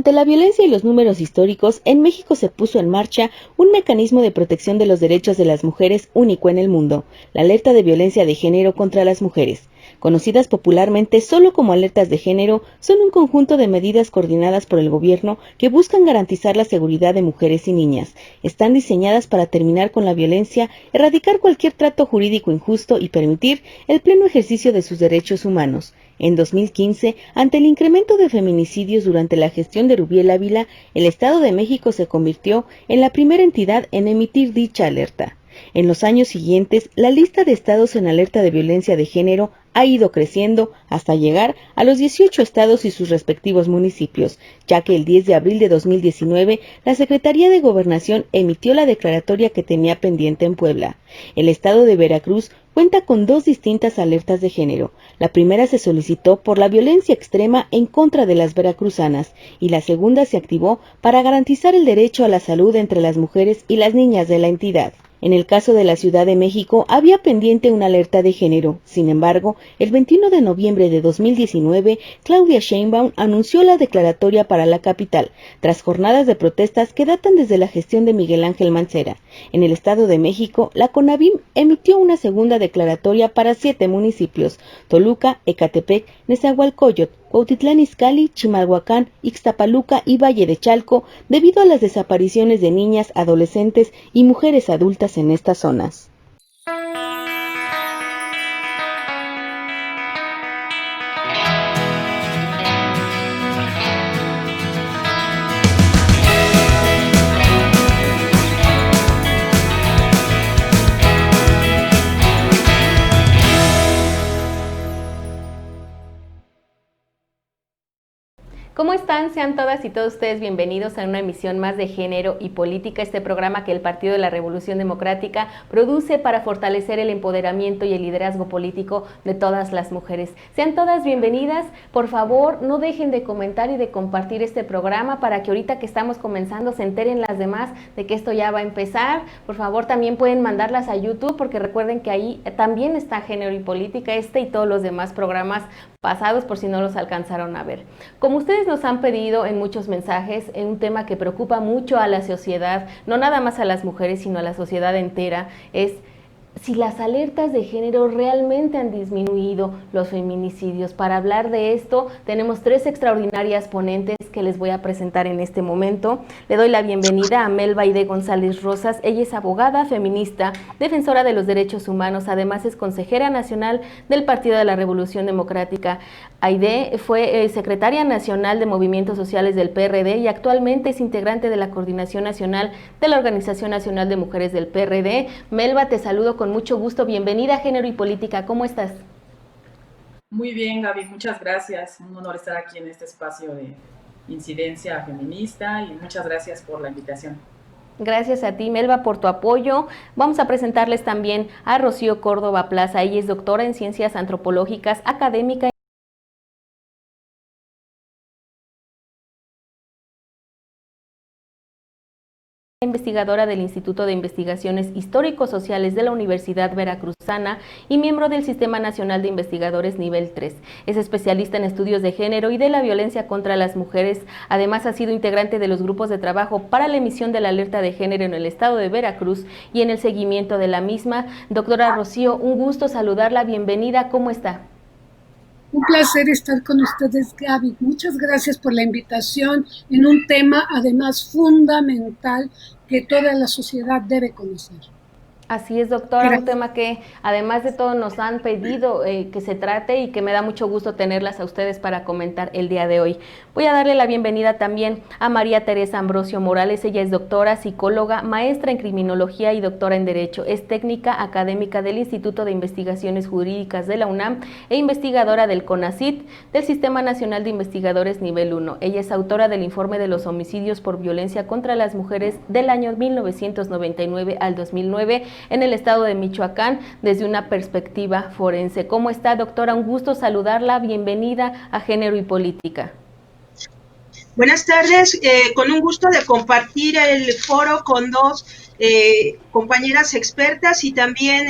Ante la violencia y los números históricos, en México se puso en marcha un mecanismo de protección de los derechos de las mujeres único en el mundo, la alerta de violencia de género contra las mujeres. Conocidas popularmente solo como alertas de género, son un conjunto de medidas coordinadas por el gobierno que buscan garantizar la seguridad de mujeres y niñas. Están diseñadas para terminar con la violencia, erradicar cualquier trato jurídico injusto y permitir el pleno ejercicio de sus derechos humanos. En 2015, ante el incremento de feminicidios durante la gestión de Rubiel Ávila, el Estado de México se convirtió en la primera entidad en emitir dicha alerta. En los años siguientes, la lista de estados en alerta de violencia de género ha ido creciendo hasta llegar a los 18 estados y sus respectivos municipios, ya que el 10 de abril de 2019 la Secretaría de Gobernación emitió la declaratoria que tenía pendiente en Puebla. El estado de Veracruz cuenta con dos distintas alertas de género. La primera se solicitó por la violencia extrema en contra de las veracruzanas y la segunda se activó para garantizar el derecho a la salud entre las mujeres y las niñas de la entidad. En el caso de la Ciudad de México, había pendiente una alerta de género. Sin embargo, el 21 de noviembre de 2019, Claudia Sheinbaum anunció la declaratoria para la capital, tras jornadas de protestas que datan desde la gestión de Miguel Ángel Mancera. En el Estado de México, la CONAVIM emitió una segunda declaratoria para 7 municipios: Toluca, Ecatepec, Nezahualcóyotl, Cuautitlán Izcalli, Chimalhuacán, Ixtapaluca y Valle de Chalco, debido a las desapariciones de niñas, adolescentes y mujeres adultas en estas zonas. ¿Cómo están? Sean todas y todos ustedes bienvenidos a una emisión más de Género y Política, este programa que el Partido de la Revolución Democrática produce para fortalecer el empoderamiento y el liderazgo político de todas las mujeres. Sean todas bienvenidas. Por favor, no dejen de comentar y de compartir este programa para que ahorita que estamos comenzando se enteren las demás de que esto ya va a empezar. Por favor, también pueden mandarlas a YouTube, porque recuerden que ahí también está Género y Política, y todos los demás programas pasados, por si no los alcanzaron a ver. Como ustedes nos han pedido en muchos mensajes, en un tema que preocupa mucho a la sociedad, no nada más a las mujeres, sino a la sociedad entera, es si las alertas de género realmente han disminuido los feminicidios. Para hablar de esto, tenemos 3 extraordinarias ponentes que les voy a presentar en este momento. Le doy la bienvenida a Melba Aide González Rosas. Ella es abogada, feminista, defensora de los derechos humanos, además es consejera nacional del Partido de la Revolución Democrática. Aide fue secretaria nacional de Movimientos Sociales del PRD y actualmente es integrante de la Coordinación Nacional de la Organización Nacional de Mujeres del PRD. Melba, te saludo con mucho gusto. Bienvenida a Género y Política. ¿Cómo estás? Muy bien, Gaby. Muchas gracias. Un honor estar aquí en este espacio de incidencia feminista y muchas gracias por la invitación. Gracias a ti, Melba, por tu apoyo. Vamos a presentarles también a Rocío Córdoba Plaza. Ella es doctora en Ciencias Antropológicas, académica investigadora del Instituto de Investigaciones Histórico-Sociales de la Universidad Veracruzana y miembro del Sistema Nacional de Investigadores Nivel 3. Es especialista en estudios de género y de la violencia contra las mujeres. Además, ha sido integrante de los grupos de trabajo para la emisión de la alerta de género en el estado de Veracruz y en el seguimiento de la misma. Doctora Rocío, un gusto saludarla. Bienvenida. ¿Cómo está? Un placer estar con ustedes, Gaby. Muchas gracias por la invitación en un tema, además, fundamental que toda la sociedad debe conocer. Así es, doctora, un tema que además de todo nos han pedido que se trate y que me da mucho gusto tenerlas a ustedes para comentar el día de hoy. Voy a darle la bienvenida también a María Teresa Ambrosio Morales. Ella es doctora, psicóloga, maestra en criminología y doctora en Derecho. Es técnica académica del Instituto de Investigaciones Jurídicas de la UNAM e investigadora del CONACYT, del Sistema Nacional de Investigadores Nivel 1. Ella es autora del informe de los homicidios por violencia contra las mujeres del año 1999 al 2009, en el estado de Michoacán, desde una perspectiva forense. ¿Cómo está, doctora? Un gusto saludarla. Bienvenida a Género y Política. Buenas tardes, con un gusto de compartir el foro con 2 compañeras expertas y también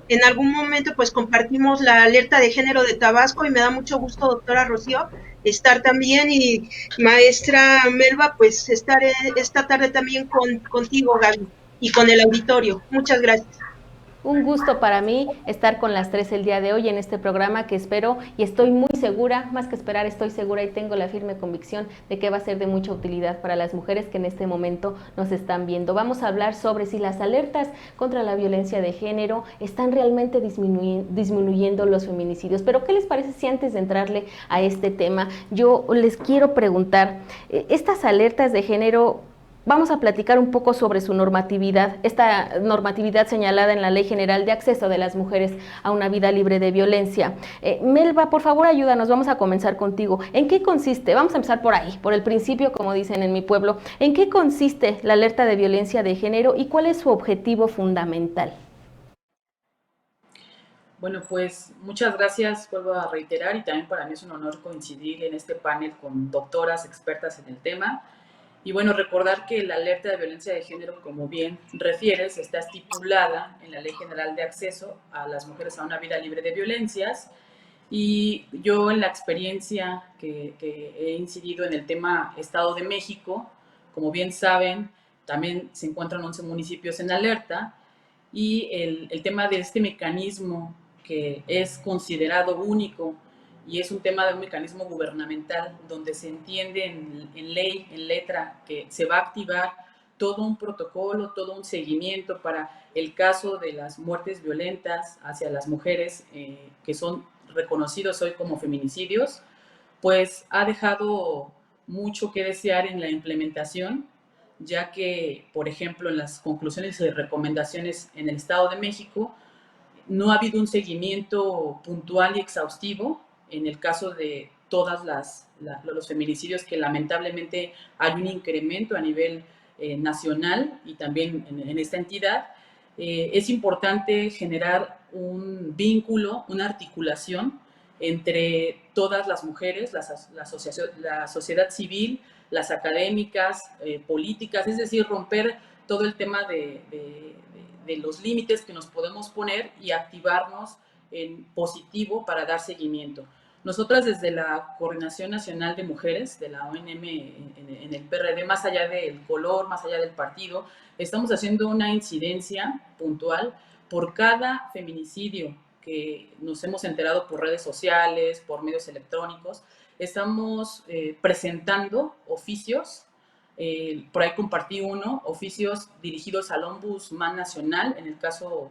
en algún momento pues compartimos la alerta de género de Tabasco y me da mucho gusto, doctora Rocío, estar también, y maestra Melba, pues estaré esta tarde también contigo, Gaby, y con el auditorio. Muchas gracias. Un gusto para mí estar con las tres el día de hoy en este programa que espero y estoy muy segura, más que esperar, estoy segura y tengo la firme convicción de que va a ser de mucha utilidad para las mujeres que en este momento nos están viendo. Vamos a hablar sobre si las alertas contra la violencia de género están realmente disminuyendo los feminicidios. Pero ¿qué les parece si antes de entrarle a este tema yo les quiero preguntar, estas alertas de género, vamos a platicar un poco sobre su normatividad, esta normatividad señalada en la Ley General de Acceso de las Mujeres a una Vida Libre de Violencia? Melba, por favor, ayúdanos, vamos a comenzar contigo. ¿En qué consiste? Vamos a empezar por ahí, por el principio, como dicen en mi pueblo. ¿En qué consiste la alerta de violencia de género y cuál es su objetivo fundamental? Bueno, pues muchas gracias, vuelvo a reiterar, y también para mí es un honor coincidir en este panel con doctoras expertas en el tema. Y bueno, recordar que la alerta de violencia de género, como bien refieres, está estipulada en la Ley General de Acceso a las Mujeres a una Vida Libre de Violencias. Y yo, en la experiencia que he incidido en el tema Estado de México, como bien saben, también se encuentran 11 municipios en alerta, y el tema de este mecanismo que es considerado único y es un tema de un mecanismo gubernamental donde se entiende en ley, en letra, que se va a activar todo un protocolo, todo un seguimiento para el caso de las muertes violentas hacia las mujeres que son reconocidos hoy como feminicidios, pues ha dejado mucho que desear en la implementación, ya que, por ejemplo, en las conclusiones y recomendaciones en el Estado de México, no ha habido un seguimiento puntual y exhaustivo en el caso de todos los feminicidios, que lamentablemente hay un incremento a nivel nacional y también en esta entidad. Es importante generar un vínculo, una articulación entre todas las mujeres, la sociedad civil, las académicas, políticas, es decir, romper todo el tema de los límites que nos podemos poner y activarnos en positivo para dar seguimiento. Nosotras, desde la Coordinación Nacional de Mujeres, de la ONM en el PRD, más allá del color, más allá del partido, estamos haciendo una incidencia puntual por cada feminicidio que nos hemos enterado por redes sociales, por medios electrónicos. Estamos presentando oficios, por ahí compartí uno, oficios dirigidos al Ombudsman Nacional, en el caso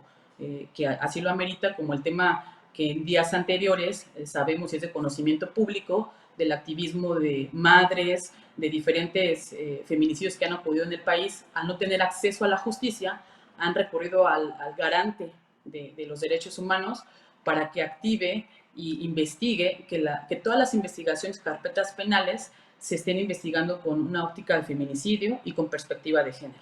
que así lo amerita, como el tema que en días anteriores sabemos y es de conocimiento público, del activismo de madres, de diferentes feminicidios que han ocurrido en el país. Al no tener acceso a la justicia, han recurrido al garante de los derechos humanos para que active y investigue, que todas las investigaciones, carpetas penales, se estén investigando con una óptica de feminicidio y con perspectiva de género.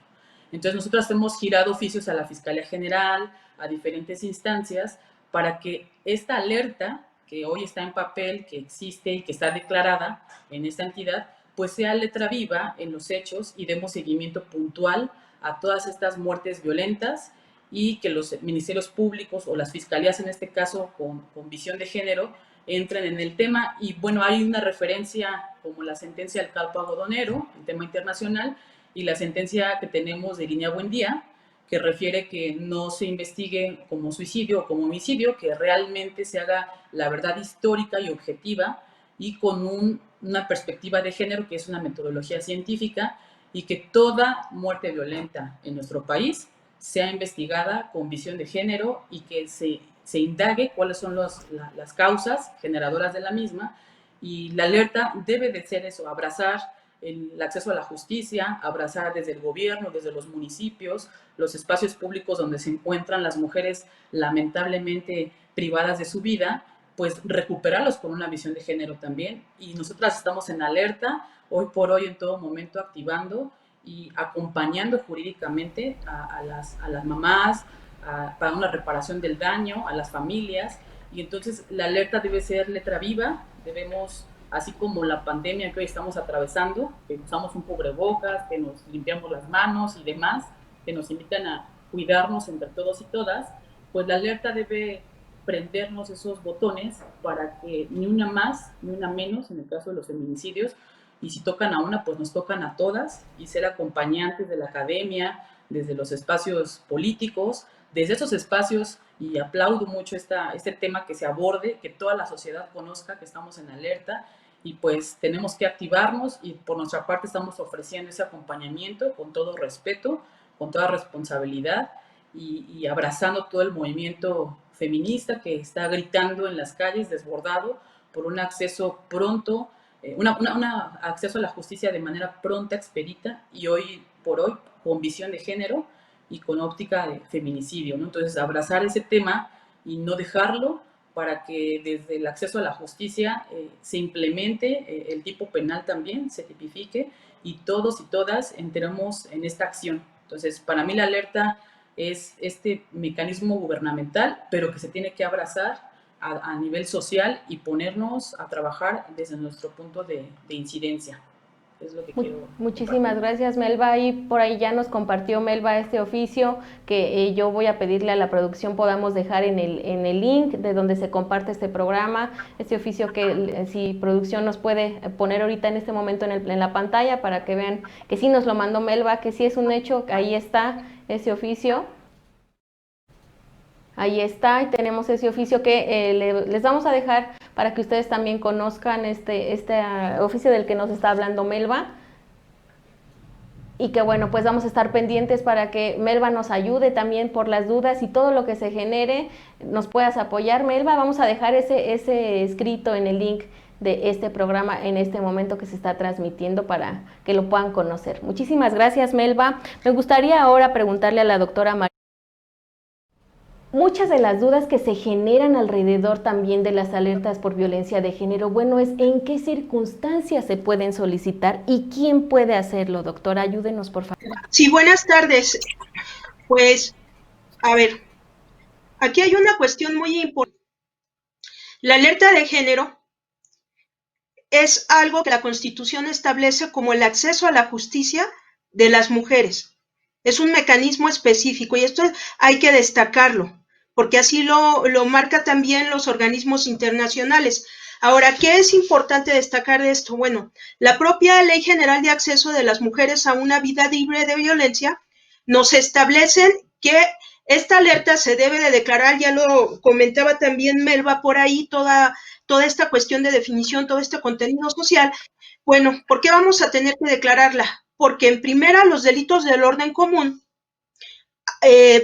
Entonces, nosotros hemos girado oficios a la Fiscalía General, a diferentes instancias, para que esta alerta, que hoy está en papel, que existe y que está declarada en esta entidad, pues sea letra viva en los hechos y demos seguimiento puntual a todas estas muertes violentas, y que los ministerios públicos o las fiscalías, en este caso con visión de género, entren en el tema. Y bueno, hay una referencia como la sentencia del Calpo Algodonero, el tema internacional, y la sentencia que tenemos de Línea Buendía, que refiere que no se investigue como suicidio o como homicidio, que realmente se haga la verdad histórica y objetiva y con una perspectiva de género, que es una metodología científica, y que toda muerte violenta en nuestro país sea investigada con visión de género y que se indague cuáles son las causas generadoras de la misma. Y la alerta debe de ser eso, abrazar el acceso a la justicia, abrazar desde el gobierno, desde los municipios, los espacios públicos donde se encuentran las mujeres lamentablemente privadas de su vida, pues recuperarlos con una visión de género también. Y nosotras estamos en alerta, hoy por hoy, en todo momento, activando y acompañando jurídicamente a las mamás, para una reparación del daño, a las familias. Y entonces la alerta debe ser letra viva, debemos, así como la pandemia que hoy estamos atravesando, que usamos un cubrebocas, que nos limpiamos las manos y demás, que nos invitan a cuidarnos entre todos y todas, pues la alerta debe prendernos esos botones para que ni una más, ni una menos, en el caso de los feminicidios, y si tocan a una, pues nos tocan a todas, y ser acompañantes de la academia, desde los espacios políticos, desde esos espacios, y aplaudo mucho este tema que se aborde, que toda la sociedad conozca que estamos en alerta, y pues tenemos que activarnos, y por nuestra parte estamos ofreciendo ese acompañamiento con todo respeto, con toda responsabilidad, y abrazando todo el movimiento feminista que está gritando en las calles, desbordado por un acceso pronto, acceso a la justicia de manera pronta, expedita, y hoy por hoy con visión de género y con óptica de feminicidio, ¿no? Entonces, abrazar ese tema y no dejarlo para que desde el acceso a la justicia se implemente el tipo penal también, se tipifique, y todos y todas entremos en esta acción. Entonces, para mí la alerta es este mecanismo gubernamental, pero que se tiene que abrazar a nivel social y ponernos a trabajar desde nuestro punto de incidencia. Es lo que quiero Muchísimas compartir. gracias, Melba. Y por ahí ya nos compartió Melba este oficio que yo voy a pedirle a la producción podamos dejar en el link de donde se comparte este programa, este oficio que si producción nos puede poner ahorita en este momento en la pantalla para que vean que sí nos lo mandó Melba, que sí es un hecho, que ahí está ese oficio. Ahí está, y tenemos ese oficio que les vamos a dejar para que ustedes también conozcan este oficio del que nos está hablando Melba. Y que bueno, pues vamos a estar pendientes para que Melba nos ayude también por las dudas y todo lo que se genere, nos puedas apoyar. Melba, vamos a dejar ese escrito en el link de este programa en este momento que se está transmitiendo para que lo puedan conocer. Muchísimas gracias, Melba. Me gustaría ahora preguntarle a la doctora María. Muchas de las dudas que se generan alrededor también de las alertas por violencia de género, bueno, es en qué circunstancias se pueden solicitar y quién puede hacerlo, doctora. Ayúdenos, por favor. Sí, buenas tardes. Pues, a ver, aquí hay una cuestión muy importante. La alerta de género es algo que la Constitución establece como el acceso a la justicia de las mujeres. Es un mecanismo específico y esto hay que destacarlo, porque así lo marca también los organismos internacionales. Ahora, ¿qué es importante destacar de esto? Bueno, la propia Ley General de Acceso de las Mujeres a una Vida Libre de Violencia nos establecen que esta alerta se debe de declarar, ya lo comentaba también Melba por ahí, toda esta cuestión de definición, todo este contenido social. Bueno, ¿por qué vamos a tener que declararla? Porque en primera, los delitos del orden común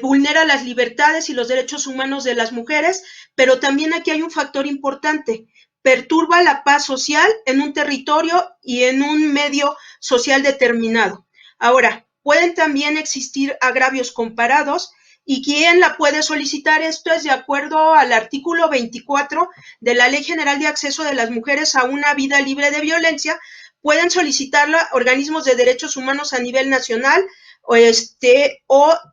vulnera las libertades y los derechos humanos de las mujeres, pero también aquí hay un factor importante, perturba la paz social en un territorio y en un medio social determinado. Ahora, pueden también existir agravios comparados, y quién la puede solicitar. Esto es de acuerdo al artículo 24 de la Ley General de Acceso de las Mujeres a una Vida Libre de Violencia. Pueden solicitarla organismos de derechos humanos a nivel nacional o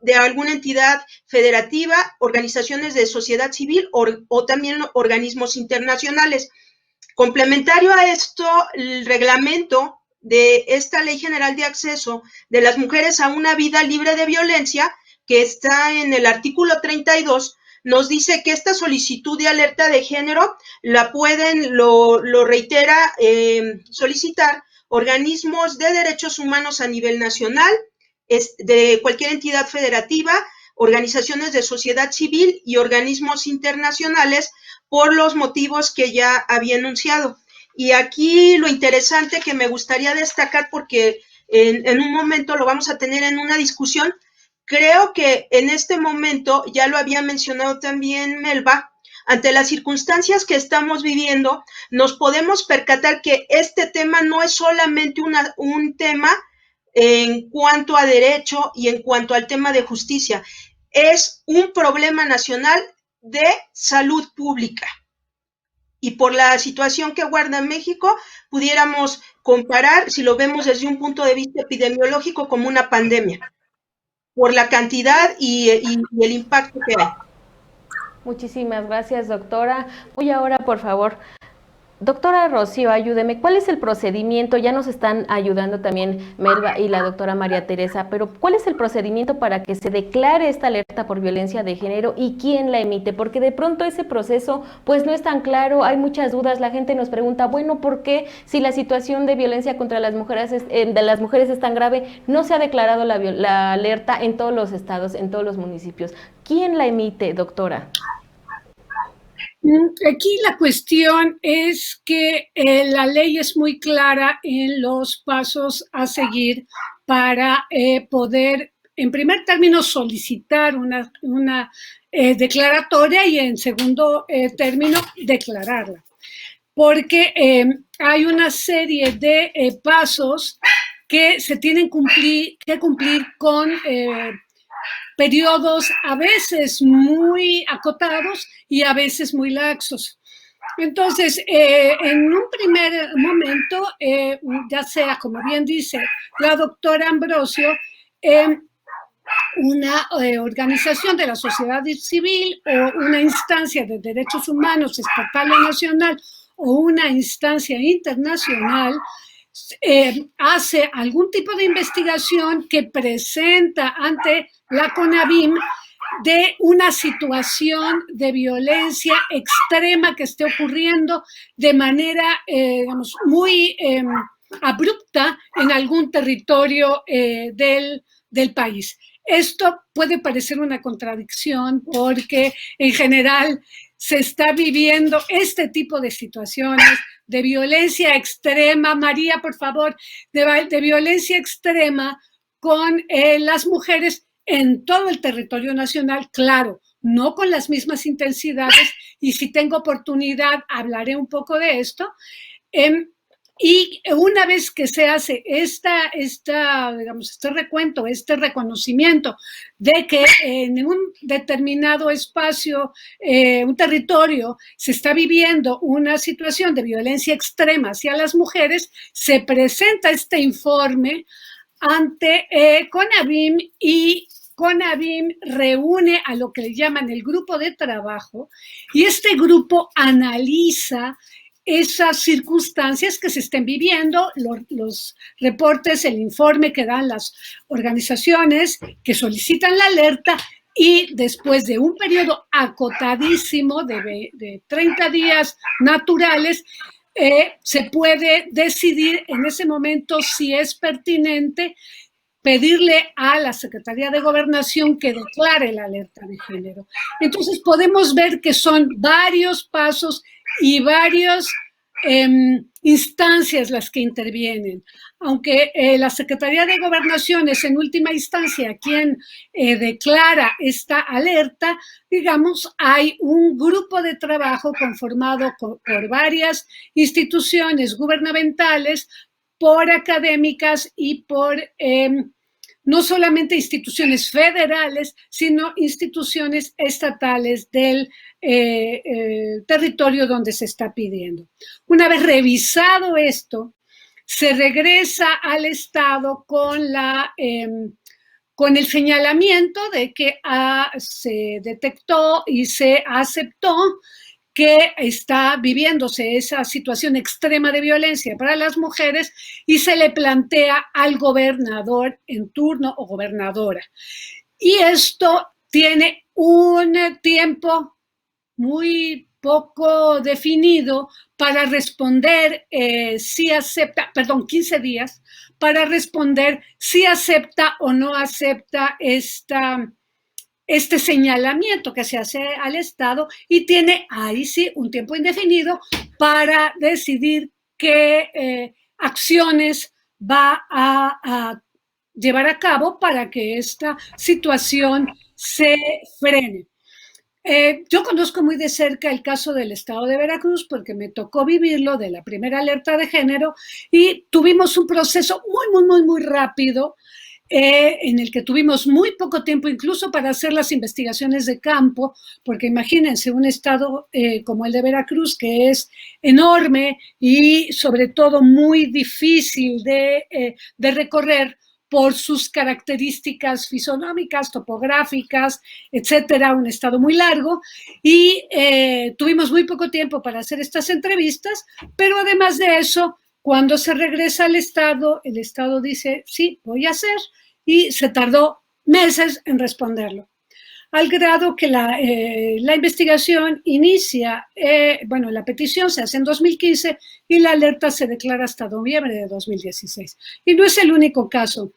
de alguna entidad federativa, organizaciones de sociedad civil o también organismos internacionales. Complementario a esto, el reglamento de esta Ley General de Acceso de las Mujeres a una Vida Libre de Violencia, que está en el artículo 32, nos dice que esta solicitud de alerta de género la pueden, lo reitera, solicitar organismos de derechos humanos a nivel nacional, de cualquier entidad federativa, organizaciones de sociedad civil y organismos internacionales, por los motivos que ya había enunciado. Y aquí lo interesante que me gustaría destacar, porque en un momento lo vamos a tener en una discusión, creo que en este momento, ya lo había mencionado también Melba, ante las circunstancias que estamos viviendo, nos podemos percatar que este tema no es solamente un tema en cuanto a derecho y en cuanto al tema de justicia, es un problema nacional de salud pública. Y por la situación que guarda México, pudiéramos comparar, si lo vemos desde un punto de vista epidemiológico, como una pandemia, por la cantidad y el impacto que hay. Muchísimas gracias, doctora. Voy ahora, por favor, Doctora Rocío, ayúdeme, ¿cuál es el procedimiento? Ya nos están ayudando también Melba y la doctora María Teresa, pero ¿cuál es el procedimiento para que se declare esta alerta por violencia de género y quién la emite? Porque de pronto ese proceso pues no es tan claro, hay muchas dudas, la gente nos pregunta, bueno, ¿por qué si la situación de violencia contra las mujeres es tan grave, no se ha declarado la alerta en todos los estados, en todos los municipios? ¿Quién la emite, doctora? Aquí la cuestión es que la ley es muy clara en los pasos a seguir para poder, en primer término, solicitar una declaratoria y en segundo término, declararla. Porque hay una serie de pasos que se tienen que cumplir con periodos a veces muy acotados y a veces muy laxos. Entonces, en un primer momento, ya sea, como bien dice la doctora Ambrosio, una organización de la sociedad civil o una instancia de derechos humanos estatal o nacional o una instancia internacional hace algún tipo de investigación que presenta ante la CONAVIM de una situación de violencia extrema que esté ocurriendo de manera, digamos, muy abrupta en algún territorio del país. Esto puede parecer una contradicción porque en general se está viviendo este tipo de situaciones de violencia extrema, María, por favor, de violencia extrema con las mujeres en todo el territorio nacional, claro, no con las mismas intensidades, y si tengo oportunidad hablaré un poco de esto. Y una vez que se hace digamos, este recuento, este reconocimiento de que en un determinado espacio, un territorio, se está viviendo una situación de violencia extrema hacia las mujeres, se presenta este informe ante CONAVIM y CONAVIM reúne a lo que le llaman el grupo de trabajo y este grupo analiza esas circunstancias que se estén viviendo, los reportes, el informe que dan las organizaciones que solicitan la alerta y después de un periodo acotadísimo de 30 días naturales, se puede decidir en ese momento si es pertinente pedirle a la Secretaría de Gobernación que declare la alerta de género. Entonces podemos ver que son varios pasos y varias instancias las que intervienen. Aunque la Secretaría de Gobernación es en última instancia quien declara esta alerta, digamos, hay un grupo de trabajo conformado por varias instituciones gubernamentales, por académicas y por no solamente instituciones federales, sino instituciones estatales del territorio donde se está pidiendo. Una vez revisado esto, se regresa al Estado con el señalamiento de que se detectó y se aceptó que está viviéndose esa situación extrema de violencia para las mujeres y se le plantea al gobernador en turno o gobernadora. Y esto tiene un tiempo muy poco definido para responder si acepta, 15 días, para responder si acepta o no acepta este señalamiento que se hace al Estado y tiene ahí sí un tiempo indefinido para decidir qué acciones va a llevar a cabo para que esta situación se frene. Yo conozco muy de cerca el caso del estado de Veracruz porque me tocó vivirlo de la primera alerta de género y tuvimos un proceso muy rápido en el que tuvimos muy poco tiempo incluso para hacer las investigaciones de campo, porque imagínense un estado como el de Veracruz, que es enorme y sobre todo muy difícil de recorrer, por sus características fisonómicas, topográficas, etcétera, un estado muy largo, y tuvimos muy poco tiempo para hacer estas entrevistas, pero además de eso, cuando se regresa al estado, el estado dice, sí, voy a hacer, y se tardó meses en responderlo. Al grado que la investigación inicia, bueno, la petición se hace en 2015 y la alerta se declara hasta noviembre de 2016. Y no es el único caso.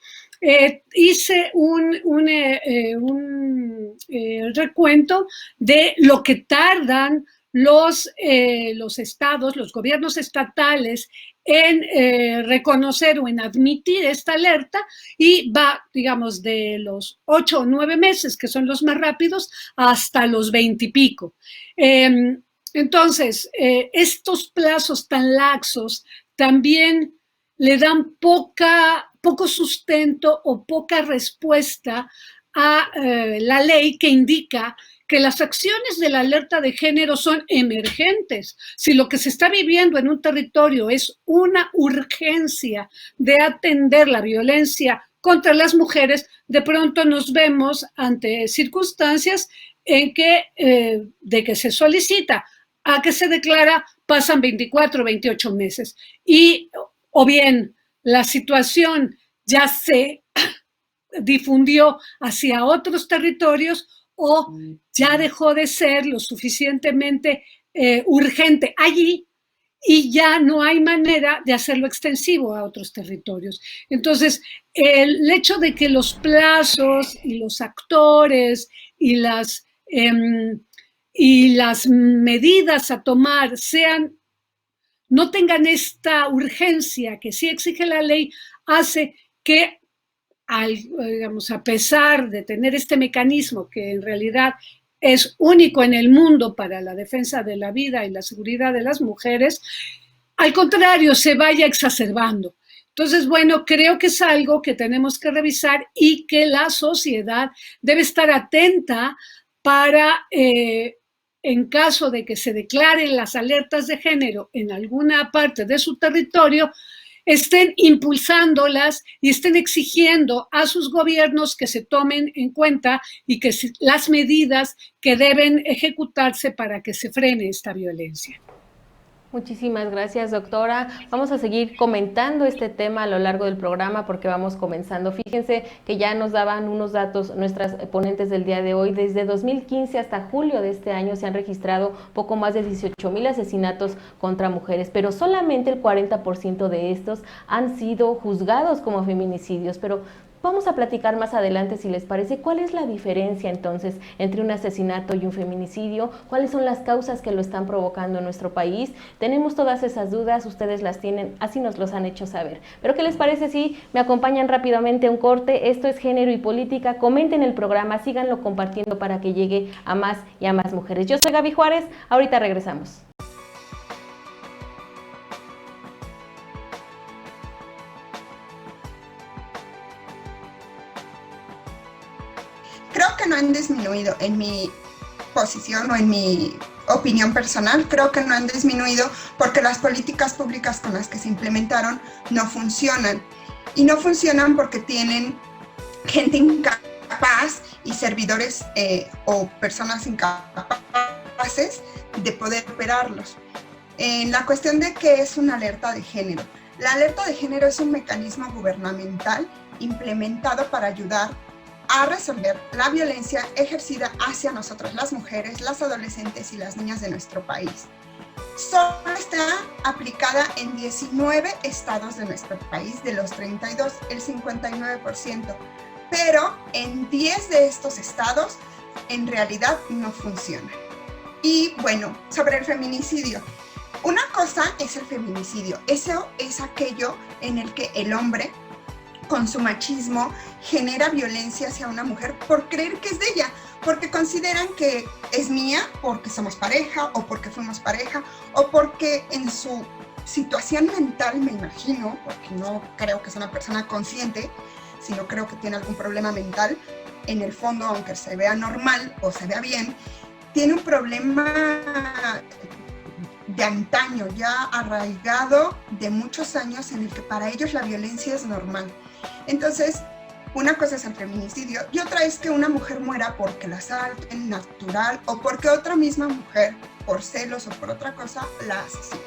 Hice un recuento de lo que tardan los estados, los gobiernos estatales en reconocer o en admitir esta alerta, y va, digamos, de los 8 o 9 meses, que son los más rápidos, hasta los 20 y pico. Entonces, estos plazos tan laxos también le dan poco sustento o poca respuesta a la ley que indica que las acciones de la alerta de género son emergentes. Si lo que se está viviendo en un territorio es una urgencia de atender la violencia contra las mujeres, de pronto nos vemos ante circunstancias en que de que se solicita a que se declara pasan 24 o 28 meses. Y o bien la situación ya se difundió hacia otros territorios, o ya dejó de ser lo suficientemente urgente allí y ya no hay manera de hacerlo extensivo a otros territorios. Entonces, el hecho de que los plazos y los actores y las medidas a tomar no tengan esta urgencia que sí exige la ley, hace que digamos, a pesar de tener este mecanismo que en realidad es único en el mundo para la defensa de la vida y la seguridad de las mujeres, al contrario, se vaya exacerbando. Entonces, bueno, creo que es algo que tenemos que revisar y que la sociedad debe estar atenta para, en caso de que se declaren las alertas de género en alguna parte de su territorio, estén impulsándolas y estén exigiendo a sus gobiernos que se tomen en cuenta y que las medidas que deben ejecutarse para que se frene esta violencia. Muchísimas gracias, doctora. Vamos a seguir comentando este tema a lo largo del programa porque vamos comenzando. Fíjense que ya nos daban unos datos nuestras ponentes del día de hoy. Desde 2015 hasta julio de este año se han registrado poco más de 18,000 asesinatos contra mujeres, pero solamente el 40% de estos han sido juzgados como feminicidios. Pero vamos a platicar más adelante, si les parece, cuál es la diferencia entonces entre un asesinato y un feminicidio, cuáles son las causas que lo están provocando en nuestro país. Tenemos todas esas dudas, ustedes las tienen, así nos los han hecho saber. Pero ¿qué les parece si me acompañan rápidamente a un corte? Esto es Género y Política. Comenten el programa, síganlo compartiendo para que llegue a más y a más mujeres. Yo soy Gaby Juárez, ahorita regresamos. Creo que no han disminuido, en mi posición o en mi opinión personal, creo que no han disminuido porque las políticas públicas con las que se implementaron no funcionan. Y no funcionan porque tienen gente incapaz y servidores o personas incapaces de poder operarlos. En la cuestión de qué es una alerta de género. La alerta de género es un mecanismo gubernamental implementado para ayudar a resolver la violencia ejercida hacia nosotras las mujeres, las adolescentes y las niñas de nuestro país. Solo está aplicada en 19 estados de nuestro país, de los 32, el 59%, pero en 10 de estos estados en realidad no funciona. Y bueno, sobre el feminicidio. Una cosa es el feminicidio, eso es aquello en el que el hombre con su machismo genera violencia hacia una mujer por creer que es de ella, porque consideran que es mía porque somos pareja o porque fuimos pareja o porque en su situación mental, me imagino, porque no creo que sea una persona consciente, sino creo que tiene algún problema mental, en el fondo, aunque se vea normal o se vea bien, tiene un problema de antaño, ya arraigado de muchos años, en el que para ellos la violencia es normal. Entonces, una cosa es el feminicidio y otra es que una mujer muera porque la asalten, natural, o porque otra misma mujer, por celos o por otra cosa, la asesina.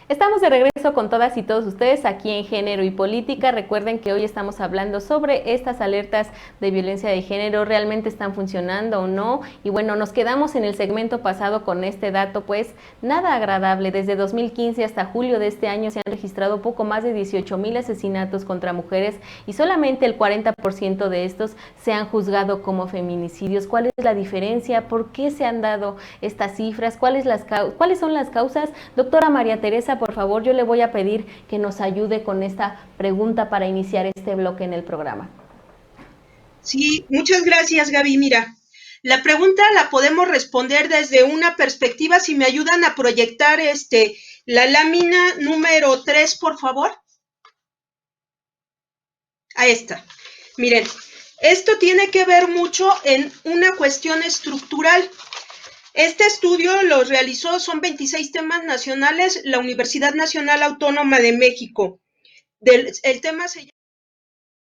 Estamos de regreso con todas y todos ustedes aquí en Género y Política. Recuerden que hoy estamos hablando sobre estas alertas de violencia de género, ¿realmente están funcionando o no? Y bueno, nos quedamos en el segmento pasado con este dato, pues nada agradable. Desde 2015 hasta julio de este año se han registrado poco más de 18,000 asesinatos contra mujeres y solamente el 40% de estos se han juzgado como feminicidios. ¿Cuál es la diferencia? ¿Por qué se han dado estas cifras? ¿Cuáles son las causas? Doctora María Teresa, por favor, yo le voy a pedir que nos ayude con esta pregunta para iniciar este bloque en el programa. Sí, muchas gracias, Gaby. Mira, la pregunta la podemos responder desde una perspectiva, si me ayudan a proyectar la lámina número 3, por favor. Ahí está. Miren, esto tiene que ver mucho en una cuestión estructural. Este estudio lo realizó, son 26 temas nacionales, la Universidad Nacional Autónoma de México. El tema se llama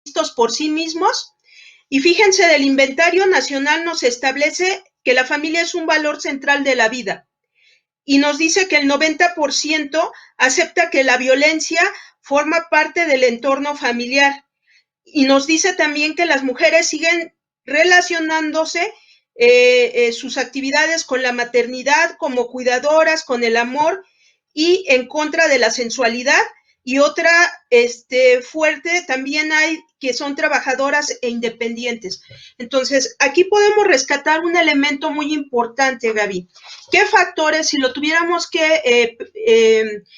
Vistos por sí mismos, y fíjense, del inventario nacional nos establece que la familia es un valor central de la vida, y nos dice que el 90% acepta que la violencia forma parte del entorno familiar, y nos dice también que las mujeres siguen relacionándose sus actividades con la maternidad, como cuidadoras, con el amor y en contra de la sensualidad. Y otra fuerte también hay que son trabajadoras e independientes. Entonces, aquí podemos rescatar un elemento muy importante, Gaby. ¿Qué factores, si lo tuviéramos que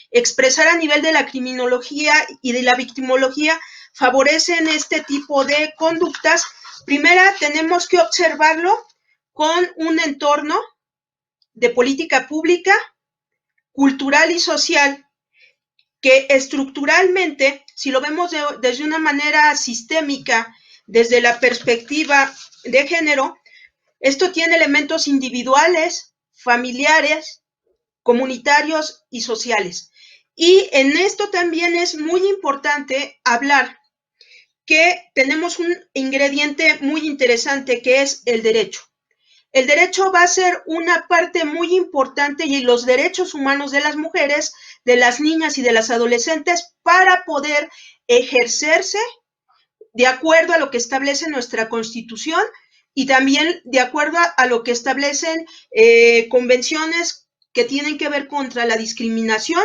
expresar a nivel de la criminología y de la victimología, favorecen este tipo de conductas? Primera, tenemos que observarlo con un entorno de política pública, cultural y social, que estructuralmente, si lo vemos desde una manera sistémica, desde la perspectiva de género, esto tiene elementos individuales, familiares, comunitarios y sociales. Y en esto también es muy importante hablar que tenemos un ingrediente muy interesante, que es el derecho. El derecho va a ser una parte muy importante, y los derechos humanos de las mujeres, de las niñas y de las adolescentes, para poder ejercerse de acuerdo a lo que establece nuestra Constitución y también de acuerdo a lo que establecen convenciones que tienen que ver contra la discriminación,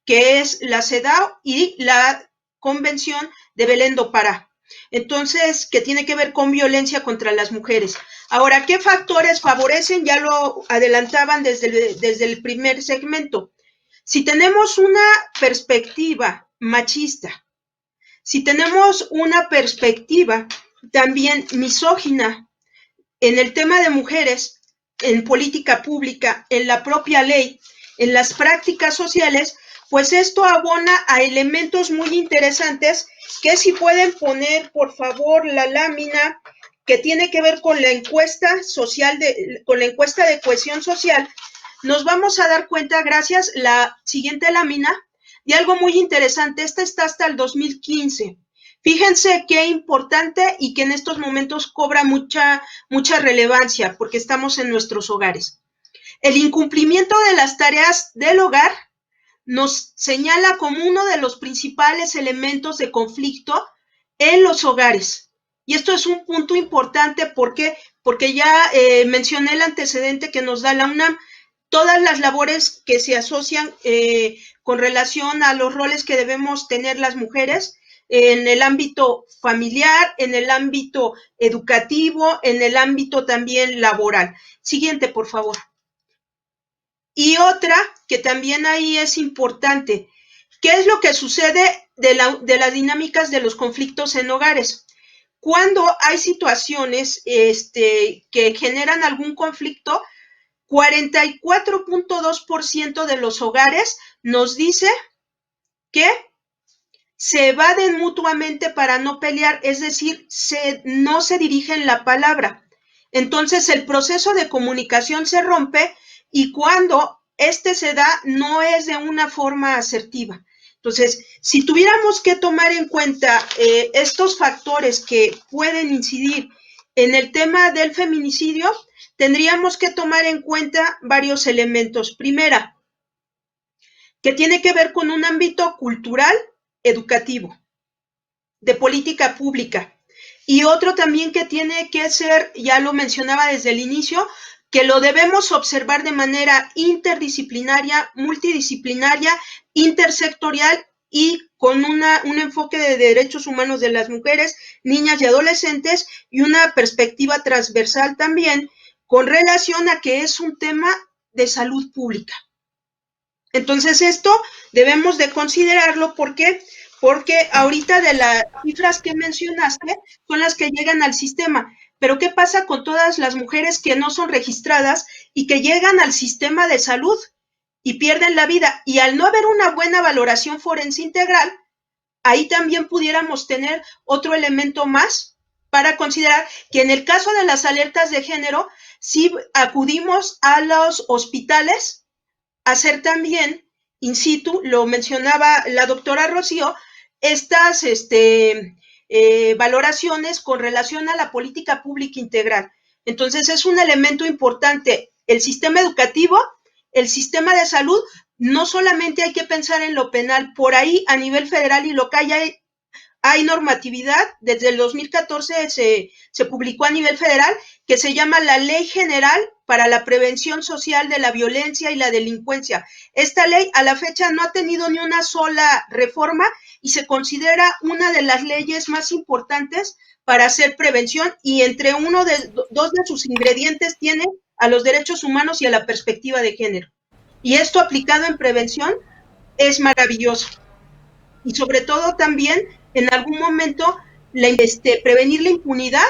que es la CEDAW y la Convención de Belén do Pará. Entonces, que tiene que ver con violencia contra las mujeres. Ahora, ¿qué factores favorecen? Ya lo adelantaban desde el primer segmento. Si tenemos una perspectiva machista, si tenemos una perspectiva también misógina en el tema de mujeres, en política pública, en la propia ley, en las prácticas sociales, pues esto abona a elementos muy interesantes, que si pueden poner, por favor, la lámina que tiene que ver con la encuesta social, con la encuesta de cohesión social, nos vamos a dar cuenta, gracias, la siguiente lámina, de algo muy interesante. Esta está hasta el 2015. Fíjense qué importante, y que en estos momentos cobra mucha relevancia, porque estamos en nuestros hogares. El incumplimiento de las tareas del hogar nos señala como uno de los principales elementos de conflicto en los hogares. Y esto es un punto importante porque ya mencioné el antecedente que nos da la UNAM. Todas las labores que se asocian con relación a los roles que debemos tener las mujeres en el ámbito familiar, en el ámbito educativo, en el ámbito también laboral. Siguiente, por favor. Y otra que también ahí es importante, ¿qué es lo que sucede de las dinámicas de los conflictos en hogares? Cuando hay situaciones que generan algún conflicto, 44.2% de los hogares nos dice que se evaden mutuamente para no pelear, es decir, no se dirigen la palabra. Entonces el proceso de comunicación se rompe y cuando se da no es de una forma asertiva. Entonces, si tuviéramos que tomar en cuenta estos factores que pueden incidir en el tema del feminicidio, tendríamos que tomar en cuenta varios elementos. Primera, que tiene que ver con un ámbito cultural, educativo, de política pública. Y otro también que tiene que ser, ya lo mencionaba desde el inicio, que lo debemos observar de manera interdisciplinaria, multidisciplinaria, intersectorial y con un enfoque de derechos humanos de las mujeres, niñas y adolescentes y una perspectiva transversal también con relación a que es un tema de salud pública. Entonces esto debemos de considerarlo porque ahorita de las cifras que mencionaste son las que llegan al sistema. Pero ¿qué pasa con todas las mujeres que no son registradas y que llegan al sistema de salud y pierden la vida? Y al no haber una buena valoración forense integral, ahí también pudiéramos tener otro elemento más para considerar que en el caso de las alertas de género, sí acudimos a los hospitales a hacer también in situ, lo mencionaba la doctora Rocío, estas valoraciones con relación a la política pública integral. Entonces es un elemento importante el sistema educativo, el sistema de salud. No solamente hay que pensar en lo penal, por ahí a nivel federal y local ya hay normatividad, desde el 2014 se publicó a nivel federal, que se llama la Ley General para la Prevención Social de la Violencia y la Delincuencia. Esta ley a la fecha no ha tenido ni una sola reforma y se considera una de las leyes más importantes para hacer prevención y entre dos de sus ingredientes tiene a los derechos humanos y a la perspectiva de género. Y esto aplicado en prevención es maravilloso. Y sobre todo también en algún momento prevenir la impunidad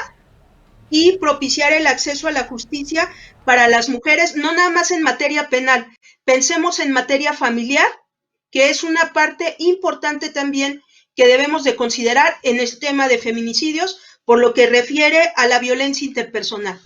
y propiciar el acceso a la justicia para las mujeres, no nada más en materia penal, pensemos en materia familiar, que es una parte importante también que debemos de considerar en este tema de feminicidios, por lo que refiere a la violencia interpersonal.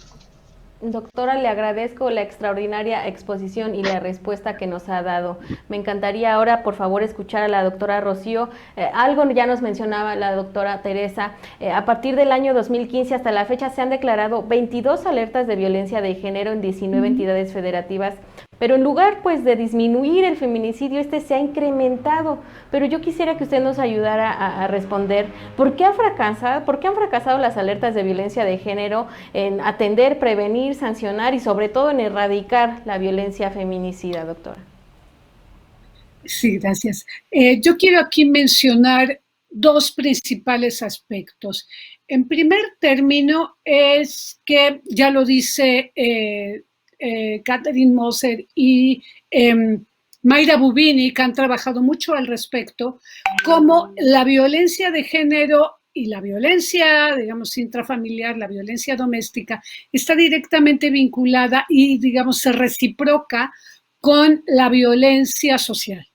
Doctora, le agradezco la extraordinaria exposición y la respuesta que nos ha dado. Me encantaría ahora, por favor, escuchar a la doctora Rocío. Algo ya nos mencionaba la doctora Teresa. A partir del año 2015 hasta la fecha se han declarado 22 alertas de violencia de género en 19 entidades federativas. Pero en lugar pues de disminuir el feminicidio, se ha incrementado. Pero yo quisiera que usted nos ayudara a responder ¿por qué han fracasado las alertas de violencia de género en atender, prevenir, sancionar y sobre todo en erradicar la violencia feminicida, doctora? Sí, gracias. Yo quiero aquí mencionar dos principales aspectos. En primer término es que, ya lo dice Catherine Moser y Mayra Bubini, que han trabajado mucho al respecto, como la violencia de género y la violencia, digamos, intrafamiliar, la violencia doméstica, está directamente vinculada y, digamos, se reciproca con la violencia social.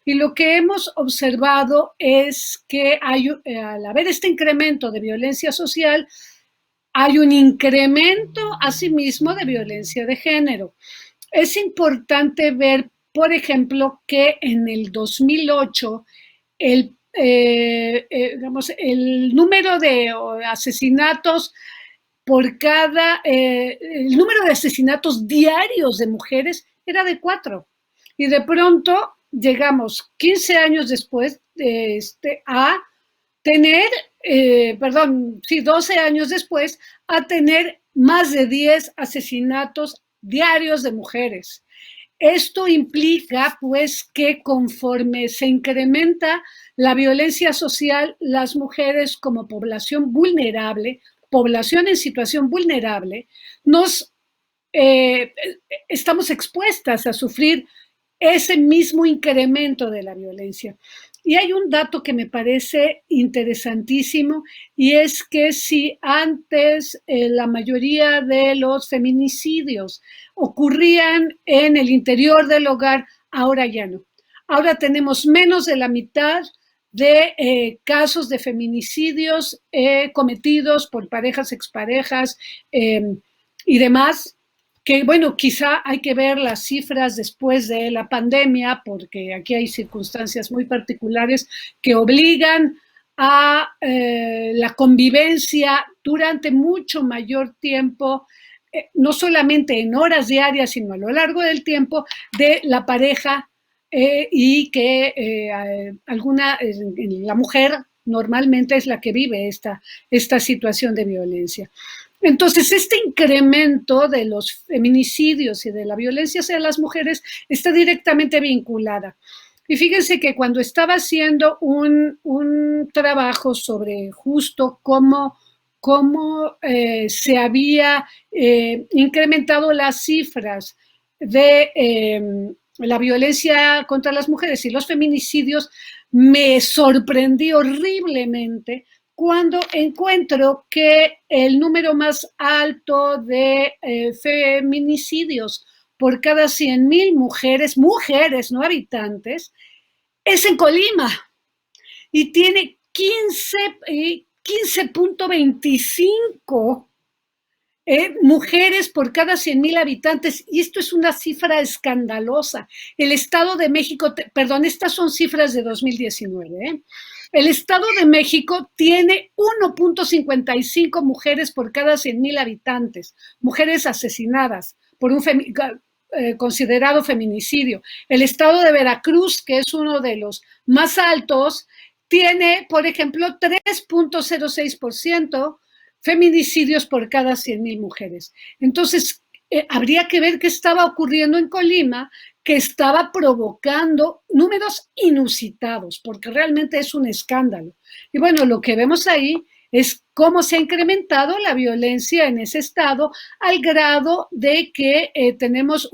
Y lo que hemos observado es que al haber este incremento de violencia social, hay un incremento asimismo de violencia de género. Es importante ver, por ejemplo, que en el 2008 el número de asesinatos el número de asesinatos diarios de mujeres era de 4. Y de pronto llegamos 15 años después a tener, 12 años después, a tener más de 10 asesinatos diarios de mujeres. Esto implica, pues, que conforme se incrementa la violencia social, las mujeres como población vulnerable, población en situación vulnerable, estamos expuestas a sufrir ese mismo incremento de la violencia. Y hay un dato que me parece interesantísimo y es que si antes la mayoría de los feminicidios ocurrían en el interior del hogar, ahora ya no. Ahora tenemos menos de la mitad de casos de feminicidios cometidos por parejas, exparejas, y demás, que bueno, quizá hay que ver las cifras después de la pandemia, porque aquí hay circunstancias muy particulares que obligan a la convivencia durante mucho mayor tiempo, no solamente en horas diarias, sino a lo largo del tiempo de la pareja, y que la mujer normalmente es la que vive esta situación de violencia. Entonces, este incremento de los feminicidios y de la violencia hacia las mujeres está directamente vinculada. Y fíjense que cuando estaba haciendo un trabajo sobre justo cómo se había incrementado las cifras de la violencia contra las mujeres y los feminicidios, me sorprendí horriblemente cuando encuentro que el número más alto de feminicidios por cada 100,000 mujeres, no habitantes, es en Colima y tiene 15.25 mujeres por cada 100,000 habitantes, y esto es una cifra escandalosa. El Estado de México, perdón, estas son cifras de 2019, el Estado de México tiene 1.55 mujeres por cada 100,000 habitantes, mujeres asesinadas por un considerado feminicidio. El Estado de Veracruz, que es uno de los más altos, tiene, por ejemplo, 3.06% feminicidios por cada 100,000 mujeres. Entonces, habría que ver qué estaba ocurriendo en Colima, que estaba provocando números inusitados, porque realmente es un escándalo. Y bueno, lo que vemos ahí es cómo se ha incrementado la violencia en ese estado al grado de que tenemos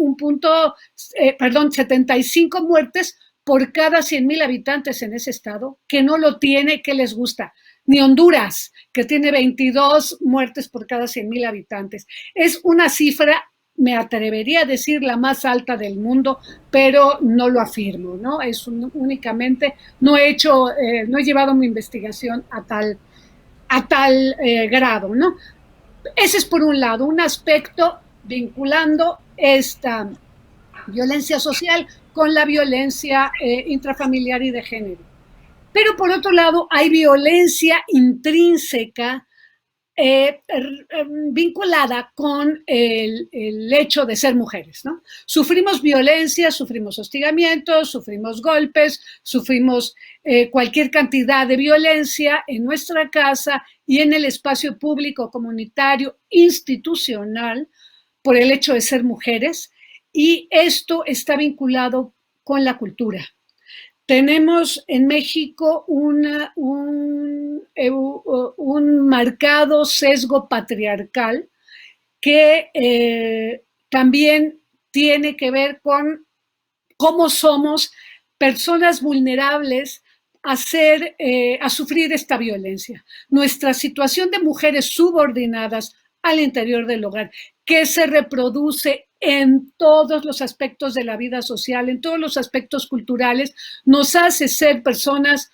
75 muertes por cada 100,000 habitantes en ese estado, que no lo tiene, que les gusta, ni Honduras, que tiene 22 muertes por cada 100,000 habitantes. Es una cifra, me atrevería a decir, la más alta del mundo, pero no lo afirmo, ¿no? Es únicamente, no he llevado mi investigación a tal grado, ¿no? Ese es por un lado, un aspecto vinculando esta violencia social con la violencia intrafamiliar y de género. Pero por otro lado, hay violencia intrínseca vinculada con el hecho de ser mujeres, ¿no? Sufrimos violencia, sufrimos hostigamientos, sufrimos golpes, sufrimos cualquier cantidad de violencia en nuestra casa y en el espacio público, comunitario, institucional, por el hecho de ser mujeres, y esto está vinculado con la cultura. Tenemos en México un marcado sesgo patriarcal que también tiene que ver con cómo somos personas vulnerables a sufrir esta violencia. Nuestra situación de mujeres subordinadas al interior del hogar, que se reproduce en todos los aspectos de la vida social, en todos los aspectos culturales, nos hace ser personas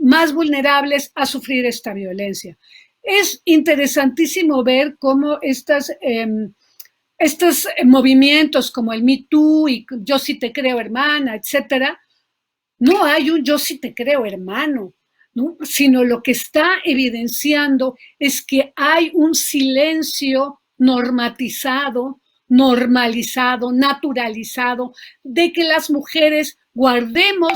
más vulnerables a sufrir esta violencia. Es interesantísimo ver cómo estos movimientos como el Me Too y Yo sí te creo hermana, etcétera, no hay un yo sí te creo hermano, ¿no? Sino lo que está evidenciando es que hay un silencio normalizado, naturalizado, de que las mujeres guardemos,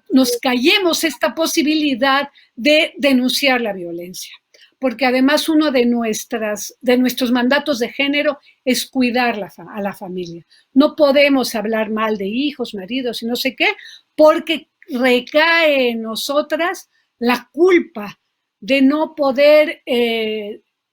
nos callemos esta posibilidad de denunciar la violencia. Porque además uno de nuestros mandatos de género es cuidar a la familia. No podemos hablar mal de hijos, maridos y no sé qué, porque recae en nosotras la culpa de no poder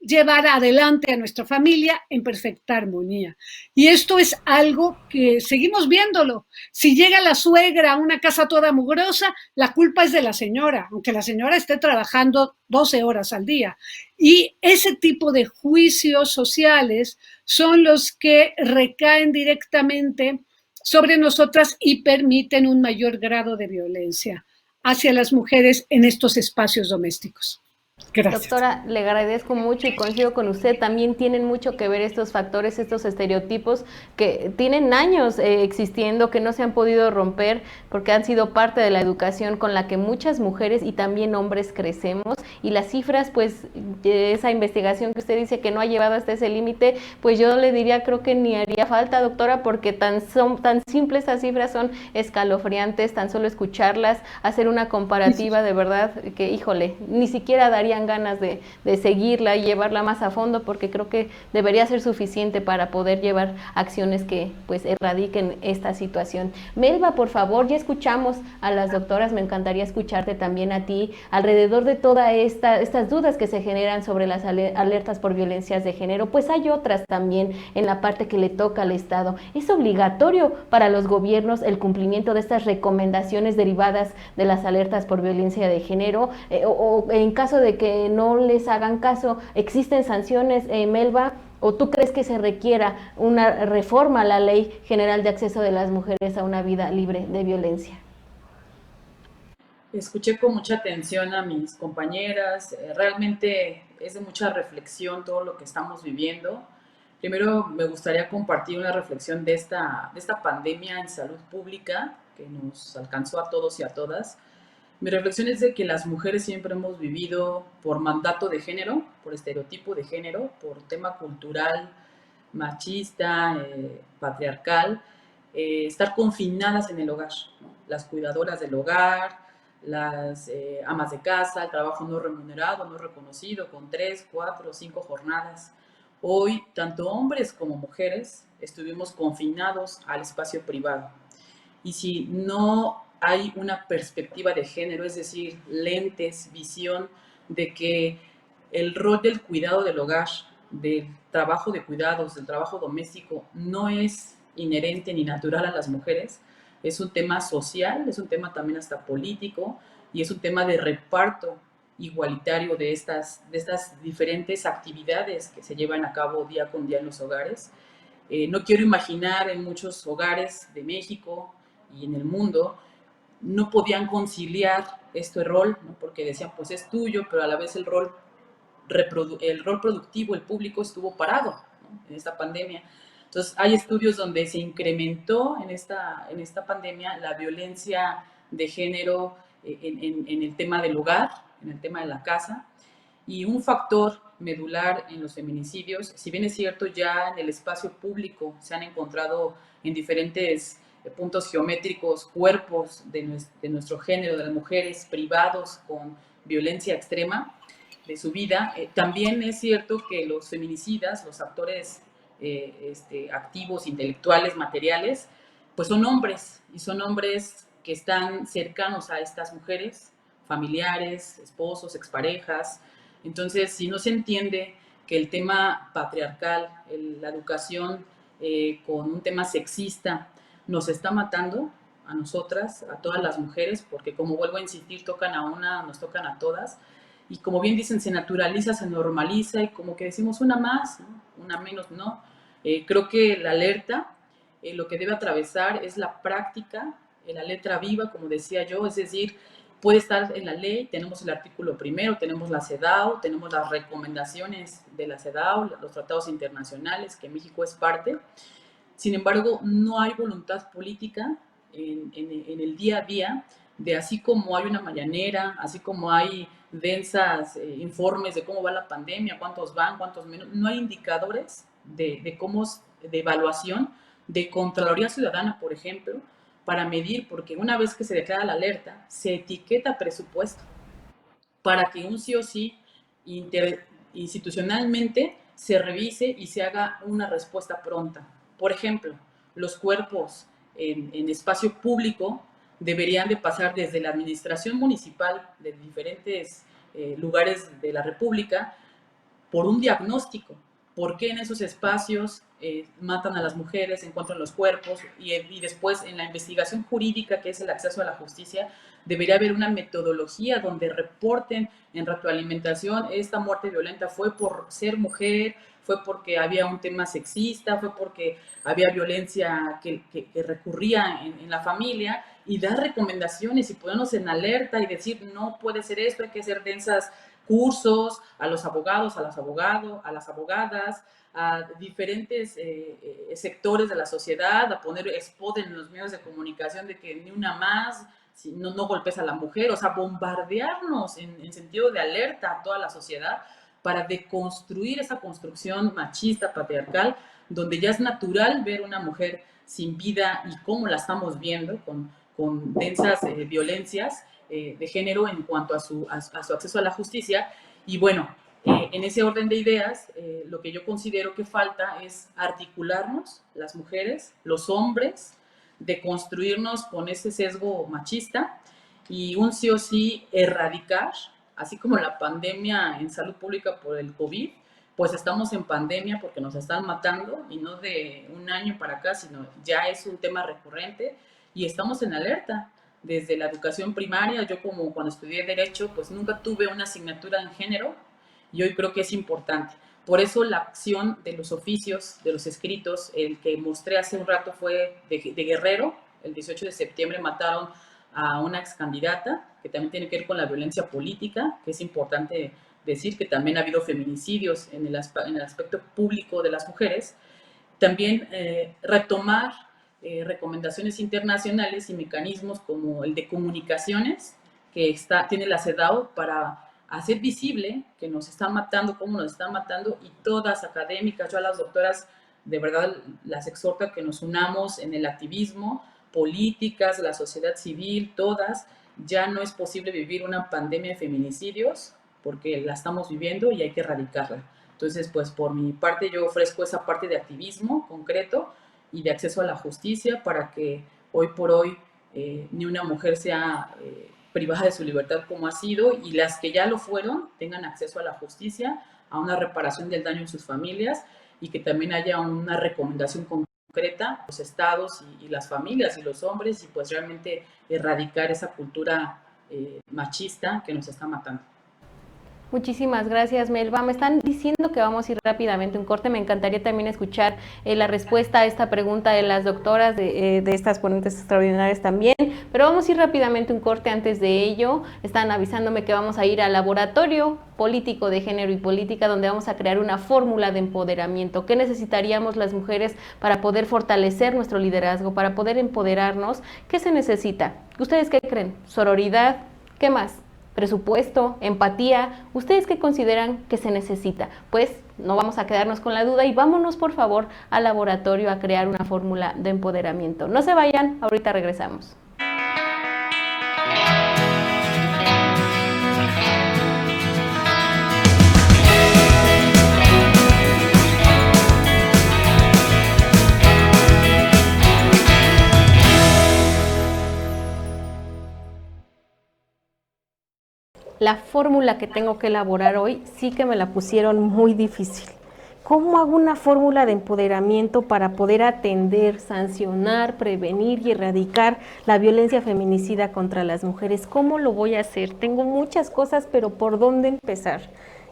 llevar adelante a nuestra familia en perfecta armonía. Y esto es algo que seguimos viéndolo. Si llega la suegra a una casa toda mugrosa, la culpa es de la señora, aunque la señora esté trabajando 12 horas al día. Y ese tipo de juicios sociales son los que recaen directamente sobre nosotras y permiten un mayor grado de violencia hacia las mujeres en estos espacios domésticos. Gracias. Doctora, le agradezco mucho y coincido con usted, también tienen mucho que ver estos factores, estos estereotipos que tienen años existiendo, que no se han podido romper porque han sido parte de la educación con la que muchas mujeres y también hombres crecemos, y las cifras, pues esa investigación que usted dice que no ha llevado hasta ese límite, pues yo le diría, creo que ni haría falta, doctora, porque tan simples esas cifras, son escalofriantes, tan solo escucharlas, hacer una comparativa de verdad que, híjole, ni siquiera darían ganas de seguirla y llevarla más a fondo, porque creo que debería ser suficiente para poder llevar acciones que pues erradiquen esta situación. Melba, por favor, ya escuchamos a las doctoras, me encantaría escucharte también a ti alrededor de todas estas dudas que se generan sobre las alertas por violencias de género. Pues hay otras también en la parte que le toca al Estado. ¿Es obligatorio para los gobiernos el cumplimiento de estas recomendaciones derivadas de las alertas por violencia de género? O en caso de que no les hagan caso, ¿existen sanciones, Melba? ¿O tú crees que se requiera una reforma a la Ley General de Acceso de las Mujeres a una Vida Libre de Violencia? Escuché con mucha atención a mis compañeras, realmente es de mucha reflexión todo lo que estamos viviendo. Primero me gustaría compartir una reflexión de esta pandemia en salud pública que nos alcanzó a todos y a todas. Mi reflexión es de que las mujeres siempre hemos vivido por mandato de género, por estereotipo de género, por tema cultural, machista, patriarcal, estar confinadas en el hogar, ¿no? Las cuidadoras del hogar, las amas de casa, el trabajo no remunerado, no reconocido, con 3, 4, 5 jornadas. Hoy, tanto hombres como mujeres estuvimos confinados al espacio privado. Y si no hay una perspectiva de género, es decir, lentes, visión de que el rol del cuidado del hogar, del trabajo de cuidados, del trabajo doméstico, no es inherente ni natural a las mujeres, es un tema social, es un tema también hasta político y es un tema de reparto igualitario de estas diferentes actividades que se llevan a cabo día con día en los hogares. No quiero imaginar en muchos hogares de México y en el mundo no podían conciliar este rol, ¿no? Porque decían, pues es tuyo, pero a la vez el rol productivo, el público estuvo parado, ¿no? En esta pandemia. Entonces hay estudios donde se incrementó en esta pandemia la violencia de género en el tema del hogar, en el tema de la casa, y un factor medular en los feminicidios, si bien es cierto, ya en el espacio público se han encontrado en diferentes puntos geométricos cuerpos de nuestro género, de las mujeres, privados con violencia extrema de su vida, también es cierto que los feminicidas, los actores activos, intelectuales, materiales, pues son hombres, y son hombres que están cercanos a estas mujeres, familiares, esposos, exparejas. Entonces, si no se entiende que el tema patriarcal, la educación con un tema sexista nos está matando a nosotras, a todas las mujeres, porque como vuelvo a insistir, tocan a una, nos tocan a todas, y como bien dicen, se naturaliza, se normaliza, y como que decimos una más, ¿no? Una menos, no. Creo que la alerta, lo que debe atravesar es la práctica, la letra viva, como decía yo, es decir, puede estar en la ley, tenemos el artículo primero, tenemos la CEDAW, tenemos las recomendaciones de la CEDAW, los tratados internacionales, que México es parte. Sin embargo, no hay voluntad política en el día a día de, así como hay una mañanera, así como hay densas informes de cómo va la pandemia, cuántos van, cuántos menos, no hay indicadores de evaluación de Contraloría Ciudadana, por ejemplo, para medir, porque una vez que se declara la alerta, se etiqueta presupuesto para que un sí o sí institucionalmente se revise y se haga una respuesta pronta. Por ejemplo, los cuerpos en espacio público deberían de pasar desde la administración municipal de diferentes lugares de la República por un diagnóstico. ¿Por qué en esos espacios matan a las mujeres, encuentran los cuerpos? Y después en la investigación jurídica, que es el acceso a la justicia, debería haber una metodología donde reporten en retroalimentación: esta muerte violenta fue por ser mujer, fue porque había un tema sexista, fue porque había violencia que recurría en la familia, y dar recomendaciones y ponernos en alerta y decir, no puede ser esto, hay que hacer densas cursos a los abogados, a las abogadas, a diferentes sectores de la sociedad, a poner spot en los medios de comunicación de que ni una más, si no golpes a la mujer, o sea, bombardearnos en sentido de alerta a toda la sociedad para deconstruir esa construcción machista, patriarcal, donde ya es natural ver una mujer sin vida y cómo la estamos viendo con densas violencias de género en cuanto a su acceso a la justicia. Y bueno, en ese orden de ideas, lo que yo considero que falta es articularnos, las mujeres, los hombres, de construirnos con ese sesgo machista y un sí o sí erradicar, así como la pandemia en salud pública por el COVID, pues estamos en pandemia porque nos están matando y no de un año para acá, sino ya es un tema recurrente y estamos en alerta. Desde la educación primaria, yo como cuando estudié Derecho, pues nunca tuve una asignatura en género y hoy creo que es importante. Por eso la acción de los oficios, de los escritos, el que mostré hace un rato fue de Guerrero. El 18 de septiembre mataron a una ex candidata, que también tiene que ver con la violencia política, que es importante decir que también ha habido feminicidios en el aspecto público de las mujeres. También retomar recomendaciones internacionales y mecanismos como el de comunicaciones, que tiene la CEDAW para hacer visible que nos están matando, cómo nos están matando, y todas académicas, yo a las doctoras de verdad las exhorto a que nos unamos en el activismo, políticas, la sociedad civil, todas. Ya no es posible vivir una pandemia de feminicidios porque la estamos viviendo y hay que erradicarla. Entonces, pues por mi parte yo ofrezco esa parte de activismo concreto y de acceso a la justicia para que hoy por hoy ni una mujer sea privada de su libertad como ha sido, y las que ya lo fueron tengan acceso a la justicia, a una reparación del daño en sus familias, y que también haya una recomendación concreta a los estados y las familias y los hombres, y pues realmente erradicar esa cultura machista que nos está matando. Muchísimas gracias, Melba. Me están diciendo que vamos a ir rápidamente a un corte. Me encantaría también escuchar la respuesta a esta pregunta de las doctoras, de estas ponentes extraordinarias también, pero vamos a ir rápidamente a un corte. Antes de ello, están avisándome que vamos a ir al Laboratorio Político de Género y Política, donde vamos a crear una fórmula de empoderamiento. ¿Qué necesitaríamos las mujeres para poder fortalecer nuestro liderazgo, para poder empoderarnos? ¿Qué se necesita? ¿Ustedes qué creen? ¿Sororidad? ¿Qué más? Presupuesto, empatía. ¿Ustedes qué consideran que se necesita? Pues no vamos a quedarnos con la duda y vámonos por favor al laboratorio a crear una fórmula de empoderamiento. No se vayan, ahorita regresamos. La fórmula que tengo que elaborar hoy sí que me la pusieron muy difícil. ¿Cómo hago una fórmula de empoderamiento para poder atender, sancionar, prevenir y erradicar la violencia feminicida contra las mujeres? ¿Cómo lo voy a hacer? Tengo muchas cosas, pero ¿por dónde empezar?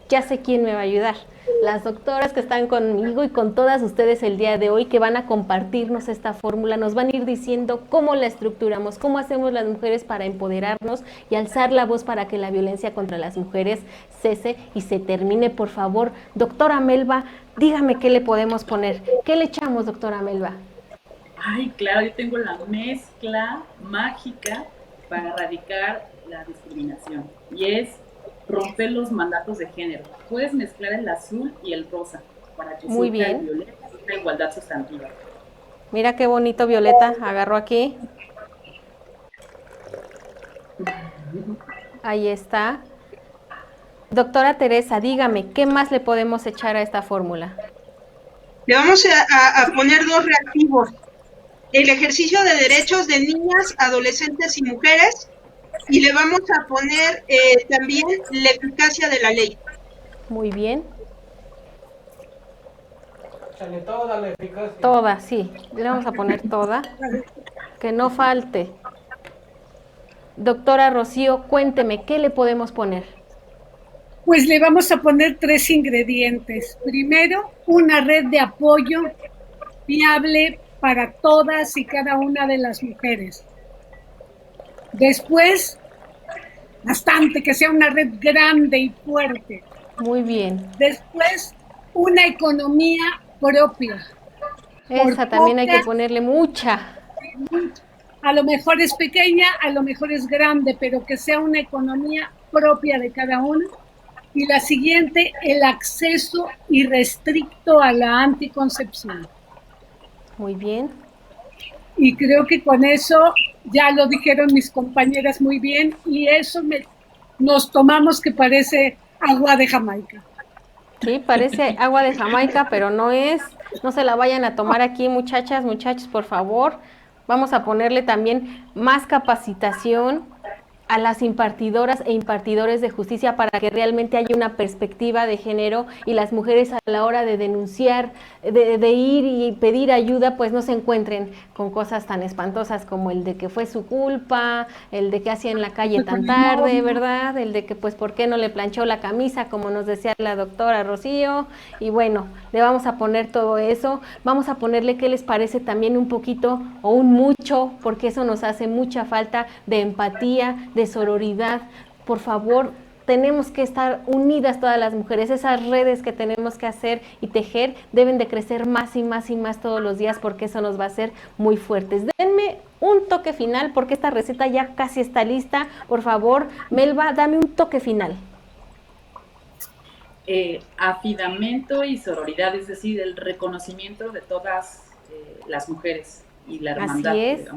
Ya sé quién me va a ayudar. Las doctoras que están conmigo y con todas ustedes el día de hoy, que van a compartirnos esta fórmula, nos van a ir diciendo cómo la estructuramos, cómo hacemos las mujeres para empoderarnos y alzar la voz para que la violencia contra las mujeres cese y se termine, por favor. Doctora Melba, dígame qué le podemos poner. ¿Qué le echamos, doctora Melba? Ay, claro, yo tengo la mezcla mágica para erradicar la discriminación, y es romper los mandatos de género. Puedes mezclar el azul y el rosa para que muy bien. El violeta y la igualdad sustantiva. Mira qué bonito, Violeta, agarró aquí. Ahí está. Doctora Teresa, dígame, ¿qué más le podemos echar a esta fórmula? Le vamos a poner dos reactivos. El ejercicio de derechos de niñas, adolescentes y mujeres, y le vamos a poner también la eficacia de la ley. Muy bien. Toda la eficacia. Toda, sí. Le vamos a poner toda. Que no falte. Doctora Rocío, cuénteme, ¿qué le podemos poner? Pues le vamos a poner 3 ingredientes. Primero, una red de apoyo viable para todas y cada una de las mujeres. Después, bastante, que sea una red grande y fuerte. Muy bien. Después, una economía propia. Esa también hay que ponerle mucha. A lo mejor es pequeña, a lo mejor es grande, pero que sea una economía propia de cada uno. Y la siguiente, el acceso irrestricto a la anticoncepción. Muy bien. Y creo que con eso ya lo dijeron mis compañeras muy bien y eso nos tomamos que parece agua de Jamaica. Sí, parece agua de Jamaica, pero no es. No se la vayan a tomar aquí, muchachas, muchachos, por favor. Vamos a ponerle también más capacitación a las impartidoras e impartidores de justicia para que realmente haya una perspectiva de género y las mujeres a la hora de denunciar, de ir y pedir ayuda, pues no se encuentren con cosas tan espantosas como el de que fue su culpa, el de que hacía en la calle tan tarde, ¿verdad? El de que pues por qué no le planchó la camisa, como nos decía la doctora Rocío. Y bueno, le vamos a poner todo eso, vamos a ponerle qué les parece también un poquito o un mucho, porque eso nos hace mucha falta de empatía, de sororidad. Por favor, tenemos que estar unidas todas las mujeres. Esas redes que tenemos que hacer y tejer deben de crecer más y más y más todos los días, porque eso nos va a hacer muy fuertes. Denme un toque final, porque esta receta ya casi está lista. Por favor, Melba, dame un toque final. Afidamento y sororidad, es decir, el reconocimiento de todas las mujeres y la hermandad. Así es.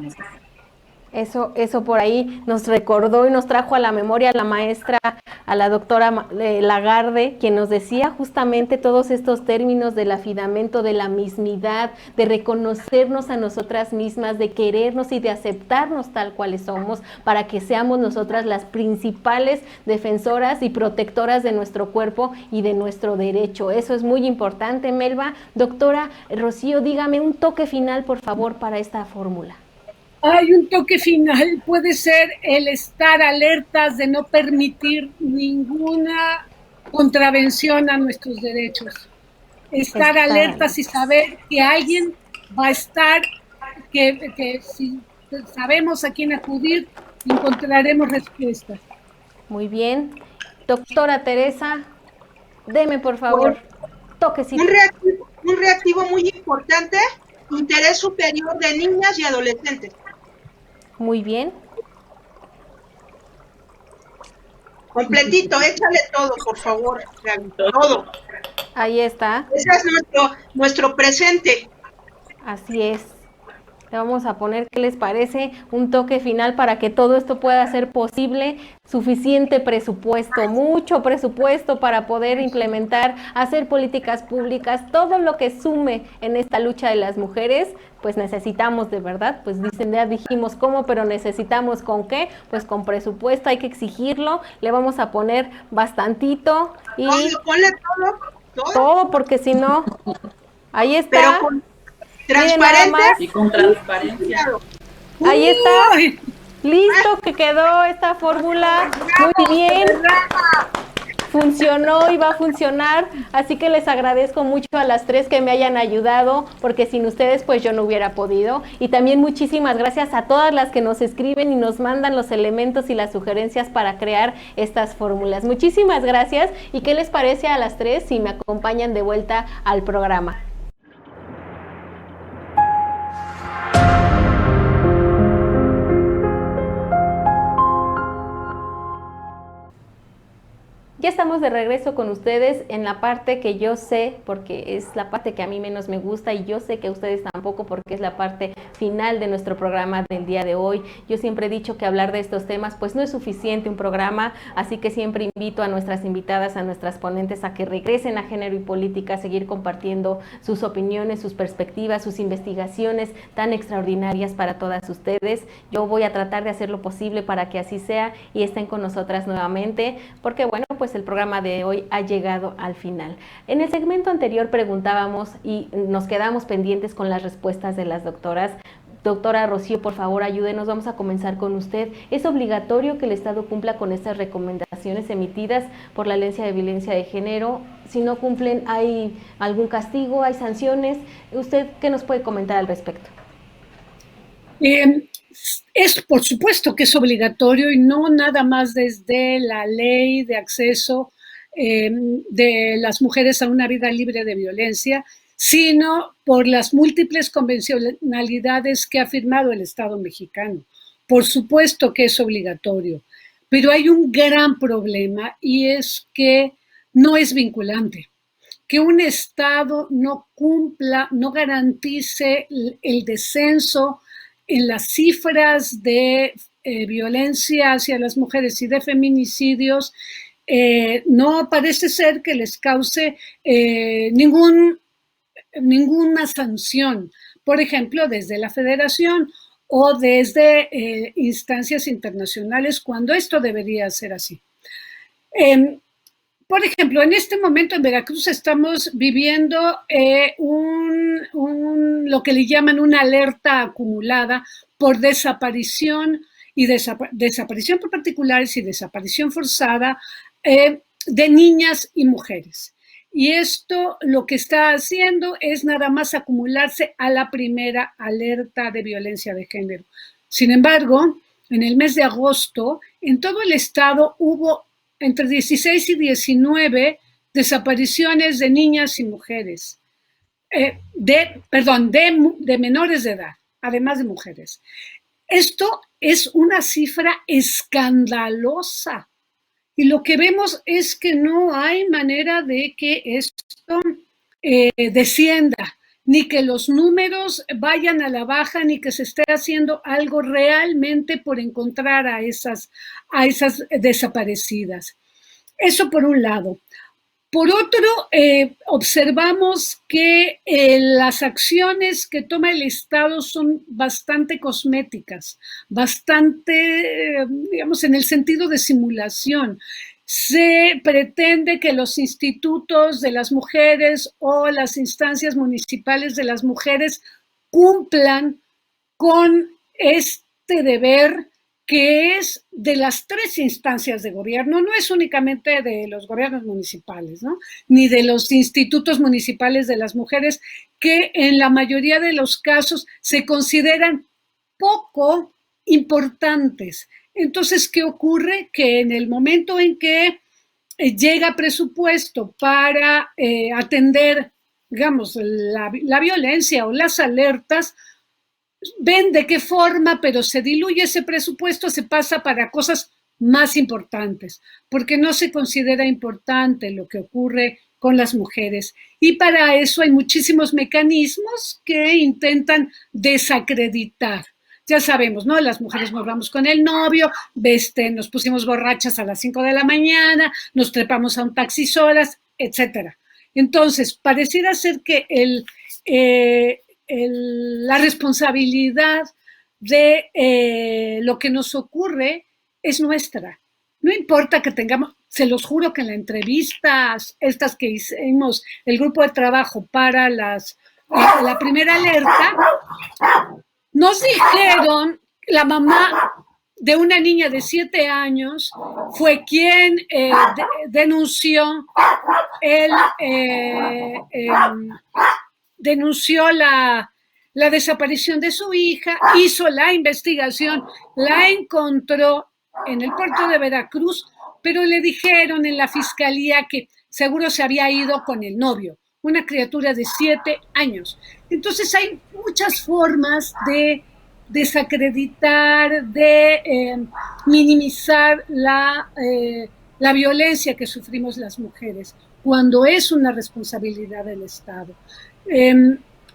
Eso por ahí nos recordó y nos trajo a la memoria a la maestra, a la doctora Lagarde, quien nos decía justamente todos estos términos del afidamento, de la mismidad, de reconocernos a nosotras mismas, de querernos y de aceptarnos tal cuales somos, para que seamos nosotras las principales defensoras y protectoras de nuestro cuerpo y de nuestro derecho. Eso es muy importante, Melba. Doctora Rocío, dígame un toque final, por favor, para esta fórmula. Hay un toque final, puede ser el estar alertas de no permitir ninguna contravención a nuestros derechos. Estar alertas y saber que alguien va a estar, que si sabemos a quién acudir, encontraremos respuestas. Muy bien. Doctora Teresa, deme por favor toquecito. Un reactivo muy importante, interés superior de niñas y adolescentes. Muy bien. Completito, échale todo, por favor, todo. Ahí está. Ese es nuestro presente. Así es. Le vamos a poner, ¿qué les parece? Un toque final para que todo esto pueda ser posible. Suficiente presupuesto, mucho presupuesto para poder implementar, hacer políticas públicas, todo lo que sume en esta lucha de las mujeres, pues necesitamos de verdad, pues dicen, ya dijimos cómo, pero necesitamos con qué, pues con presupuesto, hay que exigirlo, le vamos a poner bastantito y ponle todo, porque si no, ahí está. Pero con transparente y con transparencia. Ahí está. Listo, que quedó esta fórmula. Muy bien. Funcionó y va a funcionar, así que les agradezco mucho a las tres que me hayan ayudado, porque sin ustedes pues yo no hubiera podido. Y también muchísimas gracias a todas las que nos escriben y nos mandan los elementos y las sugerencias para crear estas fórmulas. Muchísimas gracias. ¿Y qué les parece a las tres si me acompañan de vuelta al programa? Ya estamos de regreso con ustedes en la parte que yo sé, porque es la parte que a mí menos me gusta y yo sé que a ustedes tampoco, porque es la parte final de nuestro programa del día de hoy. Yo siempre he dicho que hablar de estos temas pues no es suficiente un programa, así que siempre invito a nuestras invitadas, a nuestras ponentes a que regresen a Género y Política, a seguir compartiendo sus opiniones, sus perspectivas, sus investigaciones tan extraordinarias para todas ustedes. Yo voy a tratar de hacer lo posible para que así sea y estén con nosotras nuevamente, porque bueno, pues el programa de hoy ha llegado al final. En el segmento anterior preguntábamos y nos quedamos pendientes con las respuestas de las doctoras. Doctora Rocío, por favor, ayúdenos. Vamos a comenzar con usted. ¿Es obligatorio que el Estado cumpla con estas recomendaciones emitidas por la Ley de Violencia de Género? Si no cumplen, ¿hay algún castigo? ¿Hay sanciones? ¿Usted qué nos puede comentar al respecto? Es por supuesto que es obligatorio y no nada más desde la ley de acceso de las mujeres a una vida libre de violencia, sino por las múltiples convencionalidades que ha firmado el Estado mexicano. Por supuesto que es obligatorio, pero hay un gran problema y es que no es vinculante. Que un Estado no cumpla, no garantice el descenso en las cifras de violencia hacia las mujeres y de feminicidios, no parece ser que les cause ninguna sanción, por ejemplo, desde la Federación o desde instancias internacionales, cuando esto debería ser así. Por ejemplo, en este momento en Veracruz estamos viviendo lo que le llaman una alerta acumulada por desaparición y desaparición por particulares y desaparición forzada de niñas y mujeres. Y esto lo que está haciendo es nada más acumularse a la primera alerta de violencia de género. Sin embargo, en el mes de agosto, en todo el estado hubo entre 16 y 19 desapariciones de niñas y mujeres, de menores de edad, además de mujeres. Esto es una cifra escandalosa y lo que vemos es que no hay manera de que esto descienda, ni que los números vayan a la baja, ni que se esté haciendo algo realmente por encontrar a esas desaparecidas. Eso por un lado. Por otro, observamos que las acciones que toma el Estado son bastante cosméticas, bastante, digamos, en el sentido de simulación. Se pretende que los institutos de las mujeres o las instancias municipales de las mujeres cumplan con este deber que es de las 3 instancias de gobierno, no es únicamente de los gobiernos municipales, ¿no? Ni de los institutos municipales de las mujeres, que en la mayoría de los casos se consideran poco importantes. Entonces, ¿qué ocurre? Que en el momento en que llega presupuesto para atender, digamos, la violencia o las alertas, ven de qué forma, pero se diluye ese presupuesto, se pasa para cosas más importantes, porque no se considera importante lo que ocurre con las mujeres. Y para eso hay muchísimos mecanismos que intentan desacreditar. Ya sabemos, ¿no? Las mujeres nos vamos con el novio, nos pusimos borrachas a las 5 de la mañana, nos trepamos a un taxi solas, etcétera. Entonces, pareciera ser que la responsabilidad de lo que nos ocurre es nuestra. No importa que tengamos, se los juro que en las entrevistas estas que hicimos el grupo de trabajo para la primera alerta, nos dijeron, la mamá de una niña de 7 años fue quien denunció la desaparición de su hija, hizo la investigación, la encontró en el puerto de Veracruz, pero le dijeron en la fiscalía que seguro se había ido con el novio, una criatura de 7 años. Entonces hay muchas formas de desacreditar, de minimizar la violencia que sufrimos las mujeres, cuando es una responsabilidad del Estado.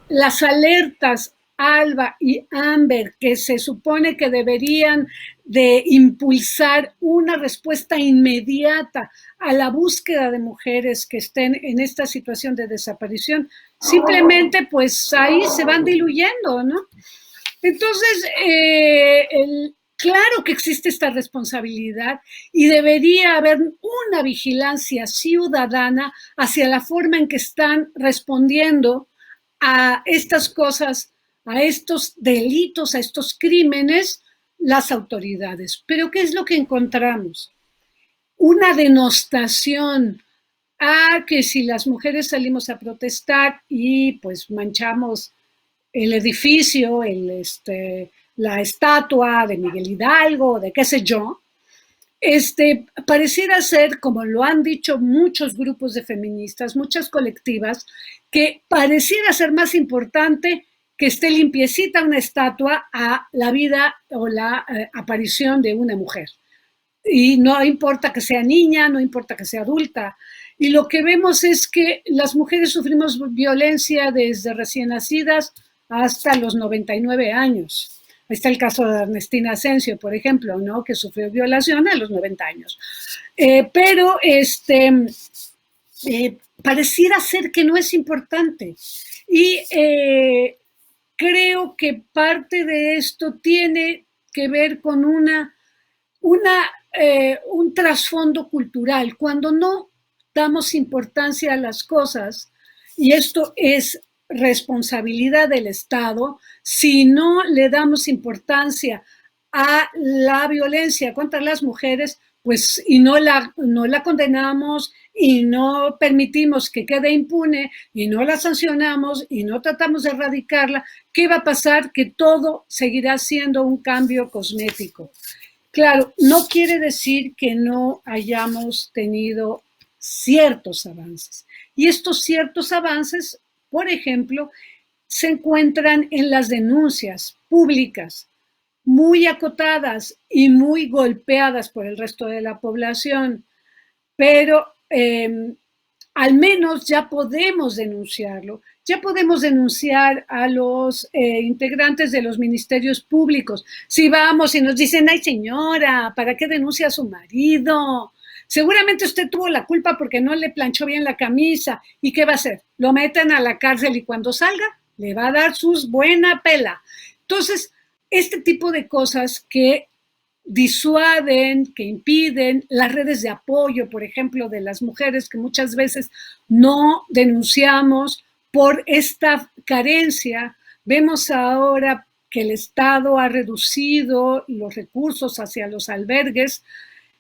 Las alertas ALBA y AMBER, que se supone que deberían de impulsar una respuesta inmediata a la búsqueda de mujeres que estén en esta situación de desaparición, simplemente pues ahí se van diluyendo, ¿no? Entonces, claro que existe esta responsabilidad y debería haber una vigilancia ciudadana hacia la forma en que están respondiendo a estas cosas, a estos delitos, a estos crímenes, las autoridades. Pero ¿qué es lo que encontramos? Una denostación a que si las mujeres salimos a protestar y pues manchamos el edificio, la estatua de Miguel Hidalgo, de qué sé yo, pareciera ser, como lo han dicho muchos grupos de feministas, muchas colectivas, que pareciera ser más importante que esté limpiecita una estatua a la vida o la aparición de una mujer. Y no importa que sea niña, no importa que sea adulta. Y lo que vemos es que las mujeres sufrimos violencia desde recién nacidas hasta los 99 años. Ahí está el caso de Ernestina Asensio, por ejemplo, ¿no? Que sufrió violación a los 90 años. Pero pareciera ser que no es importante. Y creo que parte de esto tiene que ver con un trasfondo cultural. Cuando no damos importancia a las cosas, y esto es responsabilidad del Estado, si no le damos importancia a la violencia contra las mujeres, pues, y no la condenamos y no permitimos que quede impune y no la sancionamos y no tratamos de erradicarla, ¿qué va a pasar? Que todo seguirá siendo un cambio cosmético. Claro, no quiere decir que no hayamos tenido ciertos avances. Y estos ciertos avances, por ejemplo, se encuentran en las denuncias públicas, muy acotadas y muy golpeadas por el resto de la población, pero al menos ya podemos denunciarlo, ya podemos denunciar a los integrantes de los ministerios públicos. Si vamos y nos dicen, ay señora, ¿para qué denuncia a su marido? Seguramente usted tuvo la culpa porque no le planchó bien la camisa. ¿Y qué va a hacer? Lo meten a la cárcel y cuando salga le va a dar sus buena pela. Entonces, este tipo de cosas que disuaden, que impiden, las redes de apoyo, por ejemplo, de las mujeres que muchas veces no denunciamos por esta carencia. Vemos ahora que el Estado ha reducido los recursos hacia los albergues,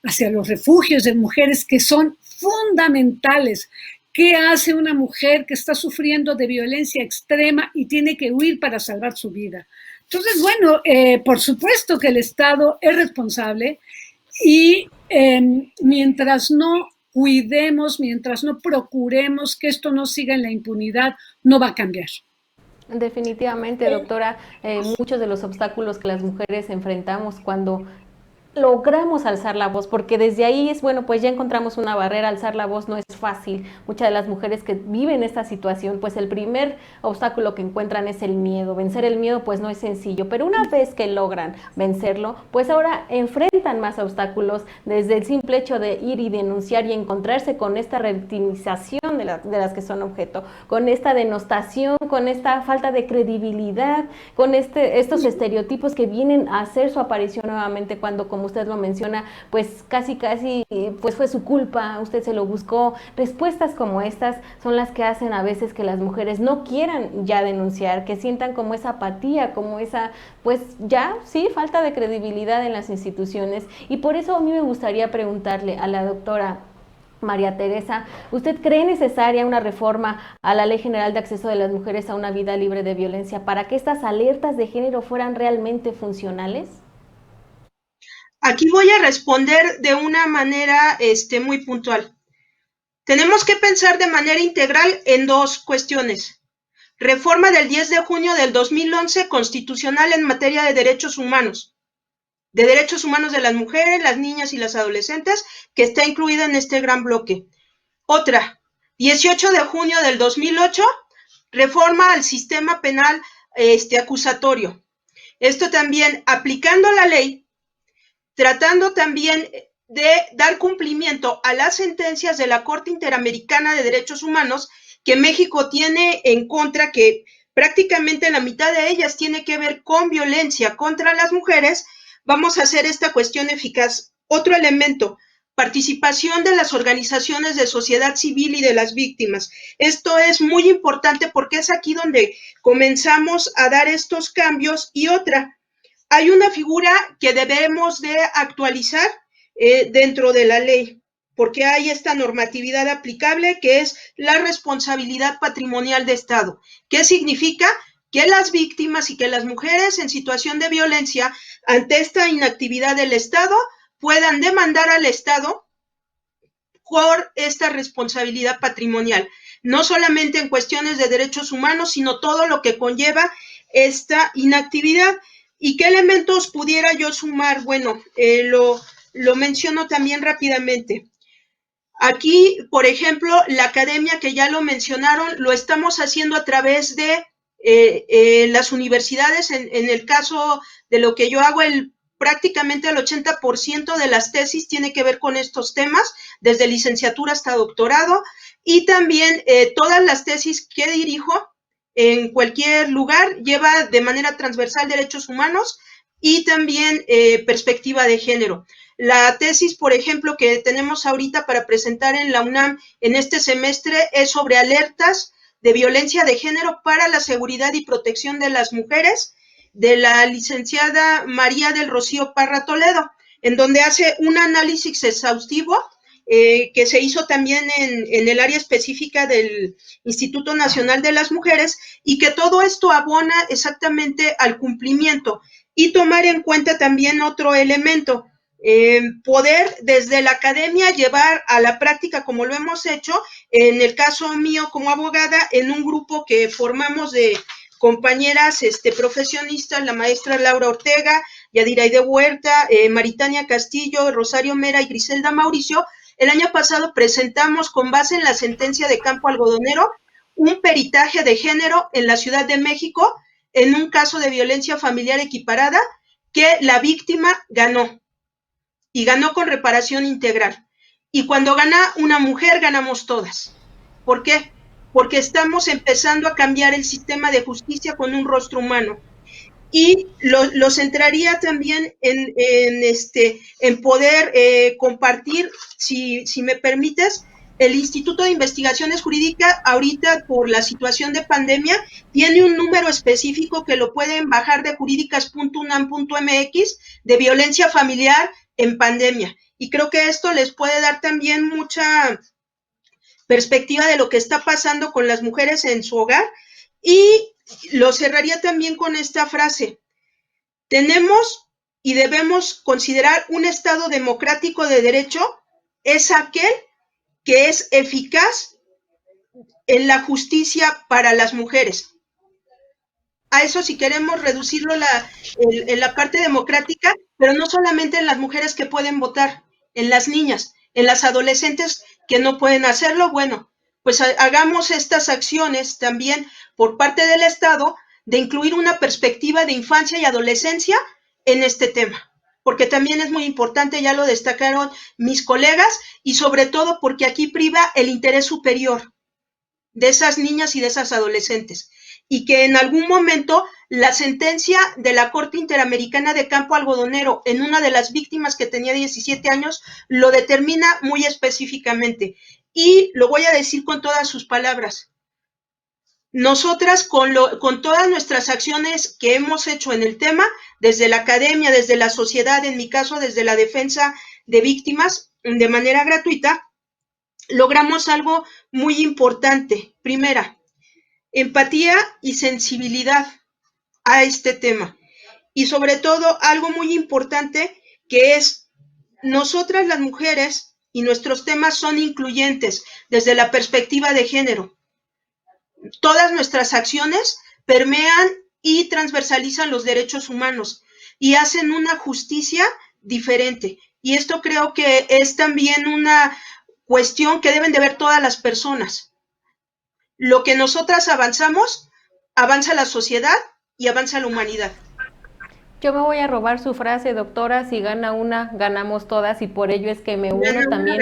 hacia los refugios de mujeres que son fundamentales. ¿Qué hace una mujer que está sufriendo de violencia extrema y tiene que huir para salvar su vida? Entonces, bueno, por supuesto que el Estado es responsable y mientras no cuidemos, mientras no procuremos que esto no siga en la impunidad, no va a cambiar. Definitivamente, doctora, muchos de los obstáculos que las mujeres enfrentamos cuando logramos alzar la voz, porque desde ahí es, bueno, pues ya encontramos una barrera, alzar la voz no es fácil. Muchas de las mujeres que viven esta situación, pues el primer obstáculo que encuentran es el miedo. Vencer el miedo pues no es sencillo, pero una vez que logran vencerlo, pues ahora enfrentan más obstáculos, desde el simple hecho de ir y denunciar y encontrarse con esta revictimización de las que son objeto, con esta denostación, con esta falta de credibilidad, con estos estereotipos que vienen a hacer su aparición nuevamente cuando, como usted lo menciona, pues casi pues fue su culpa, usted se lo buscó. Respuestas como estas son las que hacen a veces que las mujeres no quieran ya denunciar, que sientan como esa apatía, como esa, pues ya, sí, falta de credibilidad en las instituciones. Y por eso a mí me gustaría preguntarle a la doctora María Teresa, ¿usted cree necesaria una reforma a la Ley General de Acceso de las Mujeres a una Vida Libre de Violencia para que estas alertas de género fueran realmente funcionales? Aquí voy a responder de una manera muy puntual. Tenemos que pensar de manera integral en dos cuestiones. Reforma del 10 de junio del 2011 constitucional en materia de derechos humanos de las mujeres, las niñas y las adolescentes, que está incluida en este gran bloque. Otra, 18 de junio del 2008, reforma al sistema penal acusatorio. Esto también aplicando la ley, tratando también de dar cumplimiento a las sentencias de la Corte Interamericana de Derechos Humanos que México tiene en contra, que prácticamente la mitad de ellas tiene que ver con violencia contra las mujeres. Vamos a hacer esta cuestión eficaz. Otro elemento, participación de las organizaciones de sociedad civil y de las víctimas. Esto es muy importante porque es aquí donde comenzamos a dar estos cambios. Y otra, hay una figura que debemos de actualizar dentro de la ley, porque hay esta normatividad aplicable que es la responsabilidad patrimonial de Estado. ¿Qué significa? que las víctimas y que las mujeres en situación de violencia, ante esta inactividad del Estado, puedan demandar al Estado por esta responsabilidad patrimonial, no solamente en cuestiones de derechos humanos, sino todo lo que conlleva esta inactividad. ¿Y qué elementos pudiera yo sumar? Bueno, lo menciono también rápidamente. Aquí, por ejemplo, la academia, que ya lo mencionaron, lo estamos haciendo a través de las universidades. En el caso de lo que yo hago, prácticamente el 80% de las tesis tiene que ver con estos temas, desde licenciatura hasta doctorado, y también todas las tesis que dirijo en cualquier lugar lleva de manera transversal derechos humanos y también perspectiva de género. La tesis, por ejemplo, que tenemos ahorita para presentar en la UNAM en este semestre es sobre alertas de violencia de género para la seguridad y protección de las mujeres, de la licenciada María del Rocío Parra Toledo, en donde hace un análisis exhaustivo que se hizo también en el área específica del Instituto Nacional de las Mujeres, y que todo esto abona exactamente al cumplimiento. Y tomar en cuenta también otro elemento, poder desde la academia llevar a la práctica, como lo hemos hecho, en el caso mío como abogada, en un grupo que formamos de compañeras profesionistas, la maestra Laura Ortega, Yadiraide Huerta, Maritania Castillo, Rosario Mera y Griselda Mauricio. El año pasado presentamos, con base en la sentencia de Campo Algodonero, un peritaje de género en la Ciudad de México en un caso de violencia familiar equiparada que la víctima ganó, y ganó con reparación integral. Y cuando gana una mujer, ganamos todas. ¿Por qué? Porque estamos empezando a cambiar el sistema de justicia con un rostro humano. Y lo centraría también en poder compartir, si me permites, el Instituto de Investigaciones Jurídicas, ahorita por la situación de pandemia, tiene un número específico que lo pueden bajar de jurídicas.unam.mx, de violencia familiar en pandemia. Y creo que esto les puede dar también mucha perspectiva de lo que está pasando con las mujeres en su hogar. Y lo cerraría también con esta frase: tenemos y debemos considerar un Estado democrático de derecho es aquel que es eficaz en la justicia para las mujeres. A eso, si queremos reducirlo en la parte democrática, pero no solamente en las mujeres que pueden votar, en las niñas, en las adolescentes que no pueden hacerlo. Bueno, pues hagamos estas acciones también por parte del Estado, de incluir una perspectiva de infancia y adolescencia en este tema, porque también es muy importante, ya lo destacaron mis colegas, y sobre todo porque aquí priva el interés superior de esas niñas y de esas adolescentes, y que en algún momento la sentencia de la Corte Interamericana de Campo Algodonero en una de las víctimas, que tenía 17 años, lo determina muy específicamente. Y lo voy a decir con todas sus palabras. Nosotras, con todas nuestras acciones que hemos hecho en el tema, desde la academia, desde la sociedad, en mi caso, desde la defensa de víctimas, de manera gratuita, logramos algo muy importante. Primera, empatía y sensibilidad a este tema. Y sobre todo, algo muy importante, que es, nosotras las mujeres y nuestros temas son incluyentes desde la perspectiva de género. Todas nuestras acciones permean y transversalizan los derechos humanos y hacen una justicia diferente. Y esto creo que es también una cuestión que deben de ver todas las personas. Lo que nosotras avanzamos, avanza la sociedad y avanza la humanidad. Yo me voy a robar su frase, doctora: si gana una, ganamos todas, y por ello es que me uno también.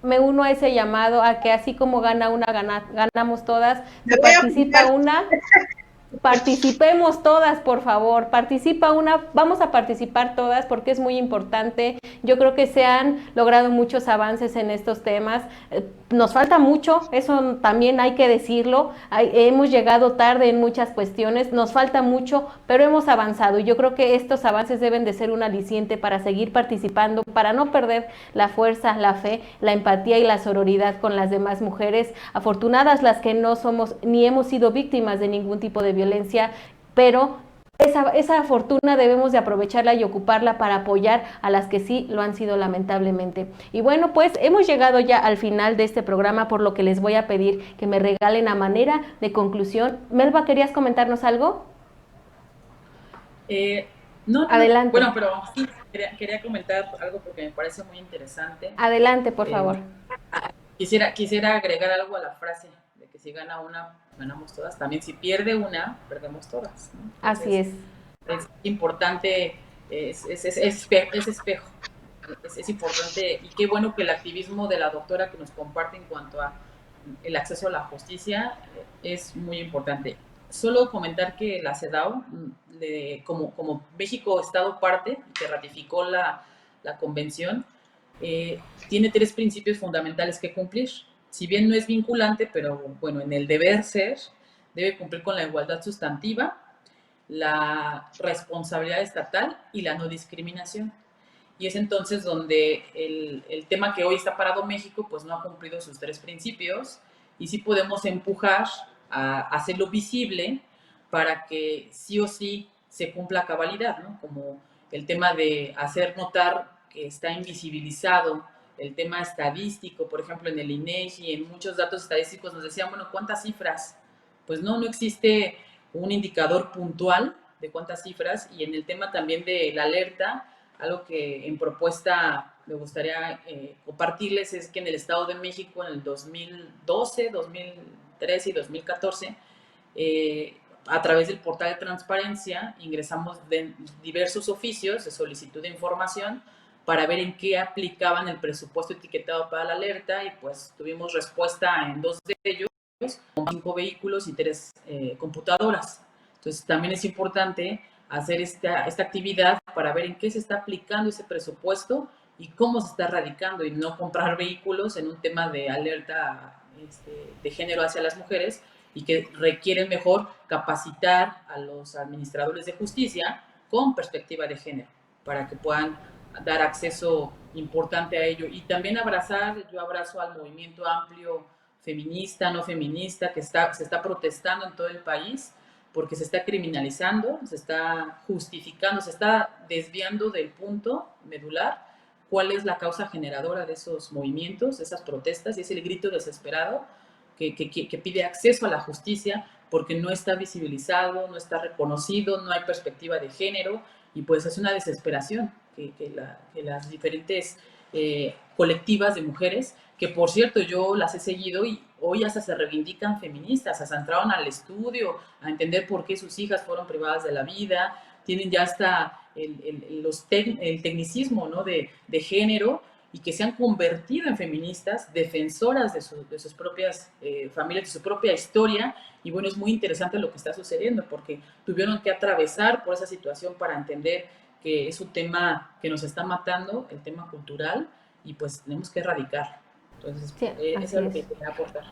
Me uno a ese llamado, a que así como gana una, ganamos todas. Si participa una, participemos todas, por favor. Participa una, vamos a participar todas, porque es muy importante. Yo creo que se han logrado muchos avances en estos temas. nos falta mucho, eso también hay que decirlo, hemos llegado tarde en muchas cuestiones, nos falta mucho, pero hemos avanzado y yo creo que estos avances deben de ser un aliciente para seguir participando, para no perder la fuerza, la fe, la empatía y la sororidad con las demás mujeres, afortunadas las que no somos ni hemos sido víctimas de ningún tipo de violencia, pero esa fortuna debemos de aprovecharla y ocuparla para apoyar a las que sí lo han sido lamentablemente. Y bueno, pues hemos llegado ya al final de este programa, por lo que les voy a pedir que me regalen a manera de conclusión. Melba, ¿querías comentarnos algo? No, adelante. Bueno, pero sí, quería comentar algo porque me parece muy interesante. Adelante, por favor. Quisiera agregar algo a la frase de que si gana una, ganamos todas. También si pierde una, perdemos todas, ¿no? Entonces, así es. Es importante, es espejo. Es importante y qué bueno que el activismo de la doctora que nos comparte en cuanto a el acceso a la justicia es muy importante. Solo comentar que la CEDAW, como México Estado parte, que ratificó la convención, tiene 3 principios fundamentales que cumplir. Si bien no es vinculante, pero bueno, en el deber ser, debe cumplir con la igualdad sustantiva, la responsabilidad estatal y la no discriminación. Y es entonces donde el tema que hoy está parado México, pues no ha cumplido sus 3 principios y sí podemos empujar a hacerlo visible para que sí o sí se cumpla a cabalidad, ¿no? Como el tema de hacer notar que está invisibilizado el tema estadístico, por ejemplo, en el INEGI, en muchos datos estadísticos nos decían, bueno, ¿cuántas cifras? Pues no existe un indicador puntual de cuántas cifras, y en el tema también de la alerta, algo que en propuesta me gustaría compartirles es que en el Estado de México en el 2012, 2013 y 2014, a través del portal de transparencia ingresamos diversos oficios de solicitud de información para ver en qué aplicaban el presupuesto etiquetado para la alerta, y pues tuvimos respuesta en 2 de ellos, con 5 vehículos y 3 computadoras. Entonces también es importante hacer esta actividad para ver en qué se está aplicando ese presupuesto y cómo se está radicando, y no comprar vehículos en un tema de alerta de género hacia las mujeres, y que requieren mejor capacitar a los administradores de justicia con perspectiva de género para que puedan dar acceso importante a ello. Y también yo abrazo al movimiento amplio feminista, no feminista, que se está protestando en todo el país, porque se está criminalizando, se está justificando, se está desviando del punto medular, cuál es la causa generadora de esos movimientos, de esas protestas, y es el grito desesperado que pide acceso a la justicia, porque no está visibilizado, no está reconocido, no hay perspectiva de género, y pues es una desesperación que las diferentes colectivas de mujeres, que por cierto yo las he seguido y hoy hasta se reivindican feministas, hasta entraron al estudio a entender por qué sus hijas fueron privadas de la vida, tienen ya hasta el tecnicismo, ¿no? de género, y que se han convertido en feministas, defensoras de sus propias familias, de su propia historia. Y bueno, es muy interesante lo que está sucediendo, porque tuvieron que atravesar por esa situación para entender que es un tema que nos está matando, el tema cultural, y pues tenemos que erradicar. Entonces, sí, eso es lo que quería aportar.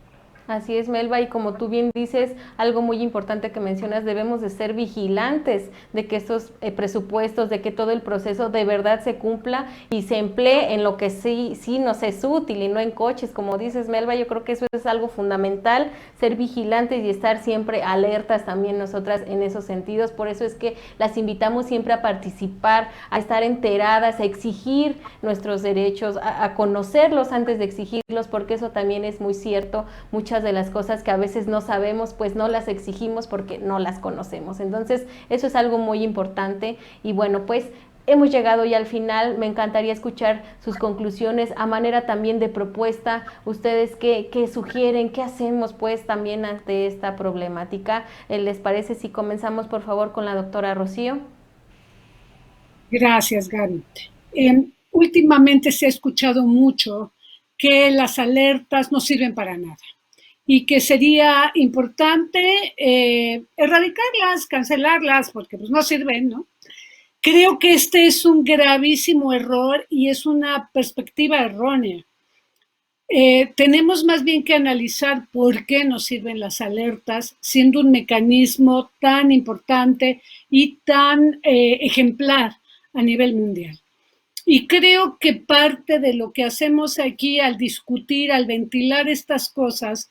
Así es, Melba, y como tú bien dices, algo muy importante que mencionas, debemos de ser vigilantes de que estos presupuestos, de que todo el proceso de verdad se cumpla y se emplee en lo que sí nos es útil y no en coches, como dices, Melba. Yo creo que eso es algo fundamental, ser vigilantes y estar siempre alertas también nosotras en esos sentidos. Por eso es que las invitamos siempre a participar, a estar enteradas, a exigir nuestros derechos, a conocerlos antes de exigirlos, porque eso también es muy cierto. Muchas de las cosas que a veces no sabemos, pues no las exigimos porque no las conocemos. Entonces, eso es algo muy importante. Y bueno, pues hemos llegado ya al final. Me encantaría escuchar sus conclusiones a manera también de propuesta. Ustedes qué sugieren, qué hacemos pues también ante esta problemática. ¿Les parece si comenzamos por favor con la doctora Rocío? Gracias, Gaby. Últimamente se ha escuchado mucho que las alertas no sirven para nada y que sería importante erradicarlas, cancelarlas, porque pues no sirven, ¿no? Creo que este es un gravísimo error y es una perspectiva errónea. tenemos más bien que analizar por qué nos sirven las alertas, siendo un mecanismo tan importante y tan ejemplar a nivel mundial. Y creo que parte de lo que hacemos aquí al discutir, al ventilar estas cosas,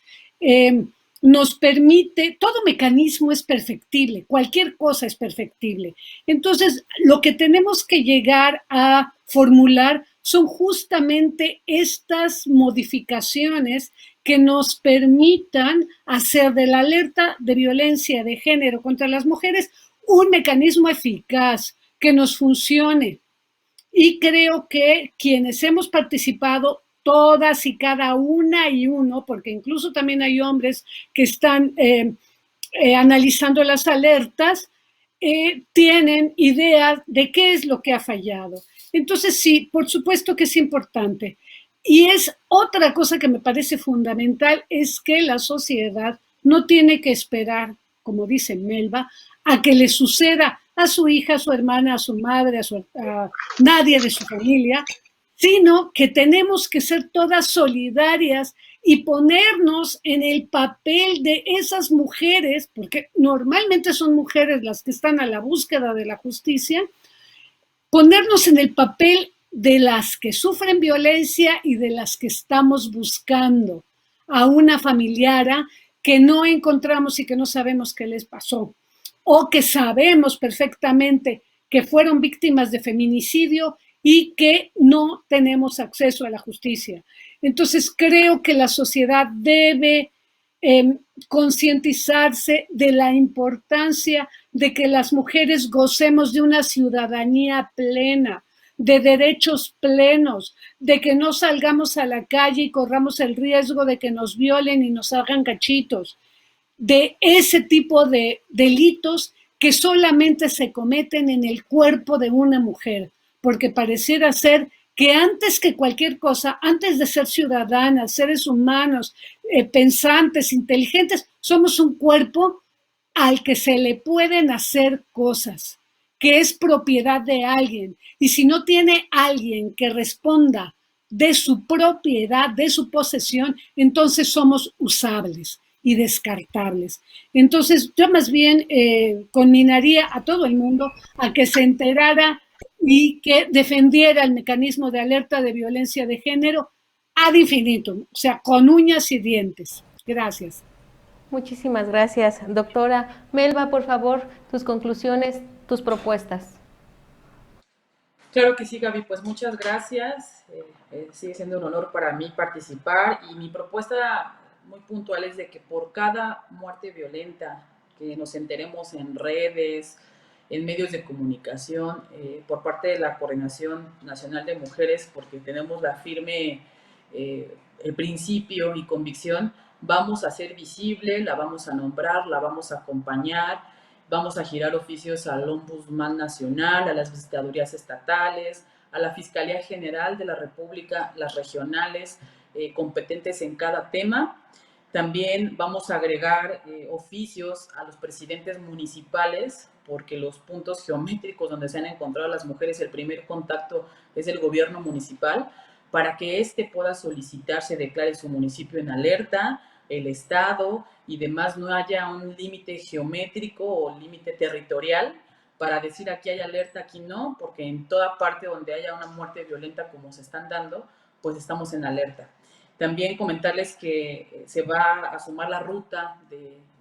nos permite, todo mecanismo es perfectible, cualquier cosa es perfectible. Entonces, lo que tenemos que llegar a formular son justamente estas modificaciones que nos permitan hacer de la alerta de violencia de género contra las mujeres un mecanismo eficaz, que nos funcione. Y creo que quienes hemos participado, todas y cada una y uno, porque incluso también hay hombres que están analizando las alertas, tienen idea de qué es lo que ha fallado. Entonces, sí, por supuesto que es importante. Y es otra cosa que me parece fundamental, es que la sociedad no tiene que esperar, como dice Melba, a que le suceda a su hija, a su hermana, a su madre, a nadie de su familia, sino que tenemos que ser todas solidarias y ponernos en el papel de esas mujeres, porque normalmente son mujeres las que están a la búsqueda de la justicia, ponernos en el papel de las que sufren violencia y de las que estamos buscando a una familiara que no encontramos y que no sabemos qué les pasó, o que sabemos perfectamente que fueron víctimas de feminicidio y que no tenemos acceso a la justicia. Entonces creo que la sociedad debe concientizarse de la importancia de que las mujeres gocemos de una ciudadanía plena, de derechos plenos, de que no salgamos a la calle y corramos el riesgo de que nos violen y nos hagan cachitos, de ese tipo de delitos que solamente se cometen en el cuerpo de una mujer, porque pareciera ser que antes que cualquier cosa, antes de ser ciudadanas, seres humanos, pensantes, inteligentes, somos un cuerpo al que se le pueden hacer cosas, que es propiedad de alguien. Y si no tiene alguien que responda de su propiedad, de su posesión, entonces somos usables y descartables. Entonces, yo más bien conminaría a todo el mundo a que se enterara y que defendiera el mecanismo de alerta de violencia de género ad infinitum, o sea, con uñas y dientes. Gracias. Muchísimas gracias, doctora. Melba, por favor, tus conclusiones, tus propuestas. Claro que sí, Gaby, pues muchas gracias. Sigue siendo un honor para mí participar y mi propuesta muy puntual es de que por cada muerte violenta que nos enteremos en redes, en medios de comunicación, por parte de la Coordinación Nacional de Mujeres, porque tenemos la firme el principio y convicción, vamos a hacer visible, la vamos a nombrar, la vamos a acompañar, vamos a girar oficios al Ombudsman Nacional, a las visitadurías estatales, a la Fiscalía General de la República, las regionales competentes en cada tema. También vamos a agregar oficios a los presidentes municipales, porque los puntos geométricos donde se han encontrado las mujeres, el primer contacto es el gobierno municipal, para que éste pueda solicitar, se declare su municipio en alerta, el estado y demás, no haya un límite geométrico o límite territorial para decir aquí hay alerta, aquí no, porque en toda parte donde haya una muerte violenta como se están dando, pues estamos en alerta. También comentarles que se va a sumar la ruta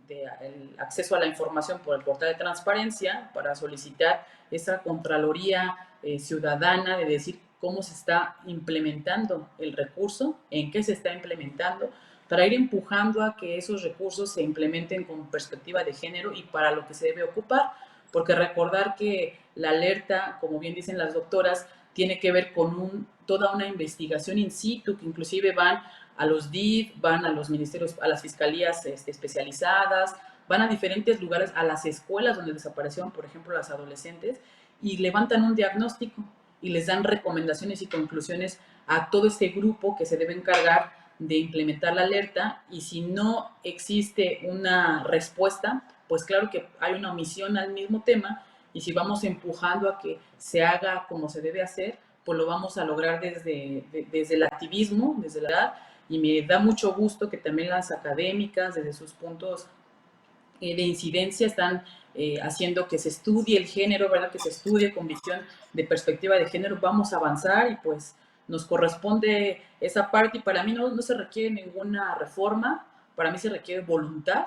el acceso a la información por el portal de transparencia para solicitar esa contraloría ciudadana de decir cómo se está implementando el recurso, en qué se está implementando, para ir empujando a que esos recursos se implementen con perspectiva de género y para lo que se debe ocupar, porque recordar que la alerta, como bien dicen las doctoras, tiene que ver con toda una investigación in situ, que inclusive van a los DIF, van a los ministerios, a las fiscalías especializadas, van a diferentes lugares, a las escuelas donde desaparecieron, por ejemplo, las adolescentes, y levantan un diagnóstico y les dan recomendaciones y conclusiones a todo este grupo que se debe encargar de implementar la alerta, y si no existe una respuesta, pues claro que hay una omisión al mismo tema, y si vamos empujando a que se haga como se debe hacer, pues lo vamos a lograr desde el activismo, desde la edad, y me da mucho gusto que también las académicas, desde sus puntos de incidencia, están haciendo que se estudie el género, ¿verdad? Que se estudie con visión de perspectiva de género. Vamos a avanzar y pues nos corresponde esa parte, y para mí no se requiere ninguna reforma, para mí se requiere voluntad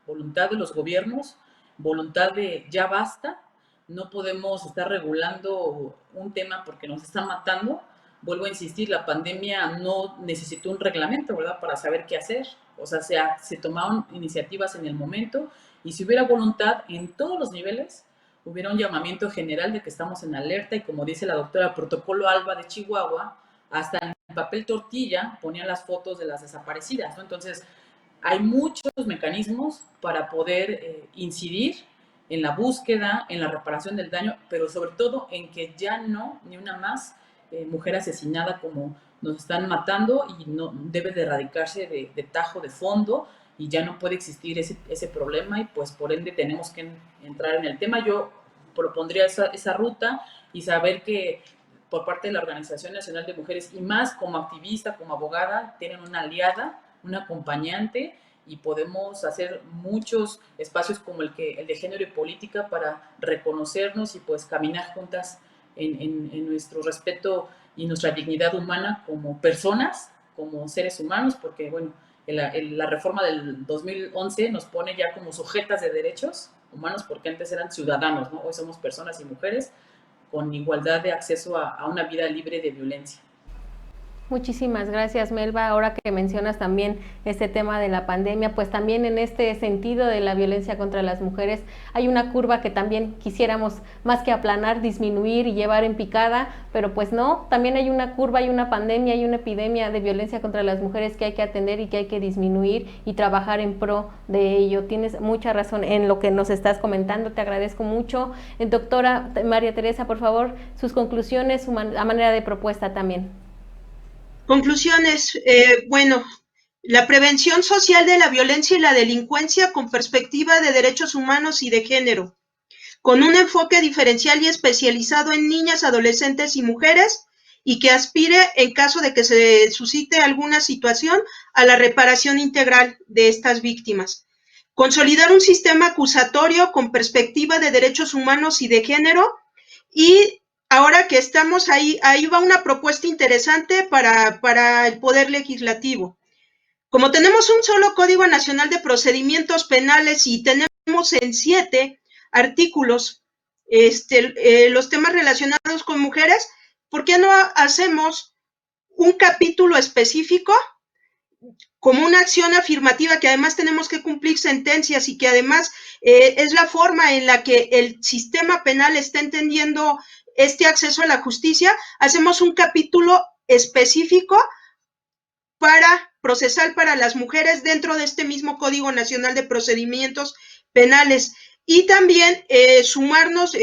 de los gobiernos, voluntad de ya basta, no podemos estar regulando un tema porque nos están matando. Vuelvo a insistir, la pandemia no necesitó un reglamento, ¿verdad?, para saber qué hacer. O sea, se tomaron iniciativas en el momento, y si hubiera voluntad en todos los niveles, hubiera un llamamiento general de que estamos en alerta, y como dice la doctora, Protocolo Alba de Chihuahua, hasta en papel tortilla ponían las fotos de las desaparecidas, ¿no? Entonces, hay muchos mecanismos para poder incidir en la búsqueda, en la reparación del daño, pero sobre todo en que ya no, ni una más mujer asesinada como nos están matando, y no debe de erradicarse de tajo, de fondo, y ya no puede existir ese problema, y pues por ende tenemos que entrar en el tema. Yo propondría esa ruta, y saber que por parte de la Organización Nacional de Mujeres, y más como activista, como abogada, tienen una aliada, un acompañante, y podemos hacer muchos espacios como el de género y política para reconocernos y pues caminar juntas en nuestro respeto y nuestra dignidad humana como personas, como seres humanos, porque bueno, la reforma del 2011 nos pone ya como sujetas de derechos humanos, porque antes eran ciudadanos, ¿no? Hoy somos personas y mujeres con igualdad de acceso a una vida libre de violencia. Muchísimas gracias, Melba. Ahora que mencionas también este tema de la pandemia, pues también en este sentido de la violencia contra las mujeres hay una curva que también quisiéramos más que aplanar, disminuir y llevar en picada, pero pues no, también hay una curva, hay una pandemia, hay una epidemia de violencia contra las mujeres que hay que atender y que hay que disminuir y trabajar en pro de ello. Tienes mucha razón en lo que nos estás comentando, te agradezco mucho. Doctora María Teresa, por favor, sus conclusiones a manera de propuesta también. Conclusiones, bueno, la prevención social de la violencia y la delincuencia con perspectiva de derechos humanos y de género, con un enfoque diferencial y especializado en niñas, adolescentes y mujeres, y que aspire, en caso de que se suscite alguna situación, a la reparación integral de estas víctimas. Consolidar un sistema acusatorio con perspectiva de derechos humanos y de género, y ahora que estamos ahí va una propuesta interesante para el Poder Legislativo. Como tenemos un solo Código Nacional de Procedimientos Penales y tenemos en 7 artículos los temas relacionados con mujeres, ¿por qué no hacemos un capítulo específico como una acción afirmativa, que además tenemos que cumplir sentencias y que además es la forma en la que el sistema penal está entendiendo este acceso a la justicia? Hacemos un capítulo específico procesal para las mujeres dentro de este mismo Código Nacional de Procedimientos Penales. Y también sumarnos,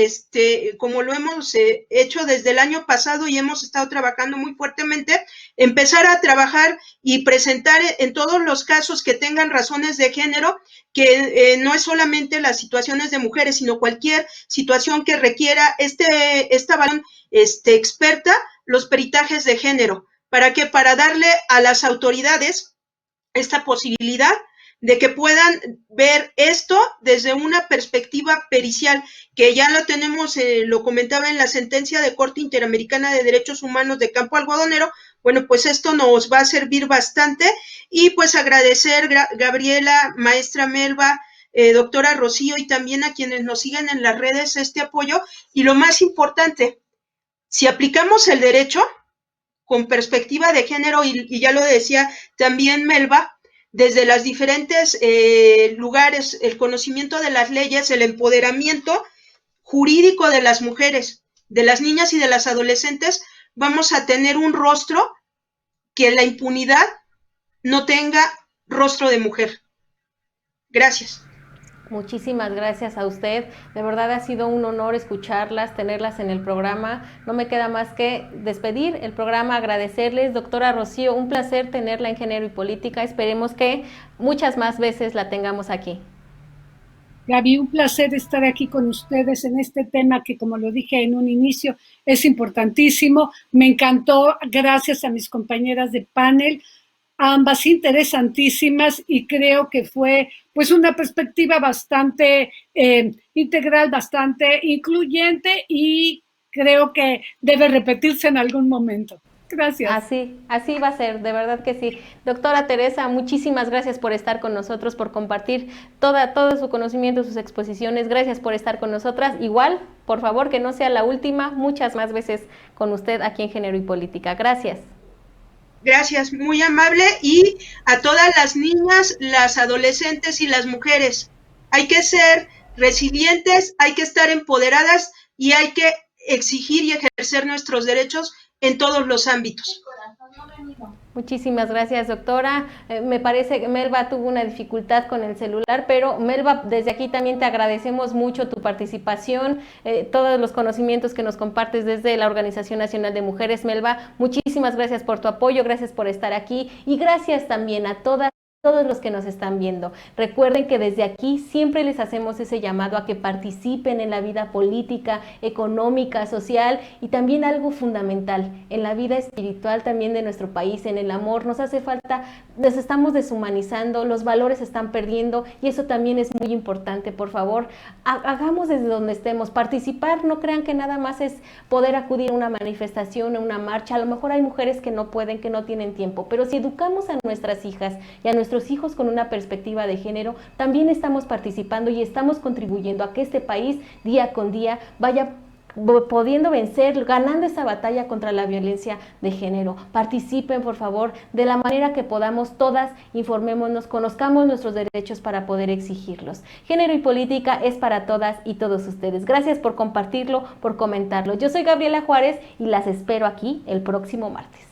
como lo hemos hecho desde el año pasado y hemos estado trabajando muy fuertemente, empezar a trabajar y presentar en todos los casos que tengan razones de género, que no es solamente las situaciones de mujeres, sino cualquier situación que requiera esta varón experta, los peritajes de género. ¿Para qué? Para darle a las autoridades esta posibilidad de que puedan ver esto desde una perspectiva pericial, que ya lo tenemos, lo comentaba en la sentencia de Corte Interamericana de Derechos Humanos de Campo Algodonero. Bueno, pues esto nos va a servir bastante, y pues agradecer, Gabriela, maestra Melba, doctora Rocío, y también a quienes nos siguen en las redes este apoyo. Y lo más importante, si aplicamos el derecho con perspectiva de género, y ya lo decía también Melba, desde los diferentes lugares, el conocimiento de las leyes, el empoderamiento jurídico de las mujeres, de las niñas y de las adolescentes, vamos a tener un rostro que en la impunidad no tenga rostro de mujer. Gracias. Muchísimas gracias a usted, de verdad ha sido un honor escucharlas, tenerlas en el programa. No me queda más que despedir el programa, agradecerles. Doctora Rocío, un placer tenerla en Género y Política, esperemos que muchas más veces la tengamos aquí. Gaby, un placer estar aquí con ustedes en este tema que, como lo dije en un inicio, es importantísimo. Me encantó, gracias a mis compañeras de panel. ambas interesantísimas, y creo que fue pues una perspectiva bastante integral, bastante incluyente, y creo que debe repetirse en algún momento. Gracias. Así va a ser, de verdad que sí. Doctora Teresa, muchísimas gracias por estar con nosotros, por compartir todo su conocimiento, sus exposiciones. Gracias por estar con nosotras. Igual, por favor, que no sea la última, muchas más veces con usted aquí en Género y Política. Gracias. Gracias, muy amable. Y a todas las niñas, las adolescentes y las mujeres, hay que ser resilientes, hay que estar empoderadas y hay que exigir y ejercer nuestros derechos en todos los ámbitos. Muchísimas gracias, doctora. Me parece que Melba tuvo una dificultad con el celular, pero Melba, desde aquí también te agradecemos mucho tu participación, todos los conocimientos que nos compartes desde la Organización Nacional de Mujeres. Melba, muchísimas gracias por tu apoyo, gracias por estar aquí y gracias también a todos los que nos están viendo. Recuerden que desde aquí siempre les hacemos ese llamado a que participen en la vida política, económica, social y también algo fundamental, en la vida espiritual también de nuestro país, en el amor. Nos hace falta, nos estamos deshumanizando, los valores se están perdiendo y eso también es muy importante. Por favor, hagamos desde donde estemos, participar, no crean que nada más es poder acudir a una manifestación, a una marcha. A lo mejor hay mujeres que no pueden, que no tienen tiempo, pero si educamos a nuestras hijas y a nuestros hijos con una perspectiva de género, también estamos participando y estamos contribuyendo a que este país día con día vaya pudiendo vencer, ganando esa batalla contra la violencia de género. Participen, por favor, de la manera que podamos, todas, informémonos, conozcamos nuestros derechos para poder exigirlos. Género y Política es para todas y todos ustedes. Gracias por compartirlo, por comentarlo. Yo soy Gabriela Juárez y las espero aquí el próximo martes.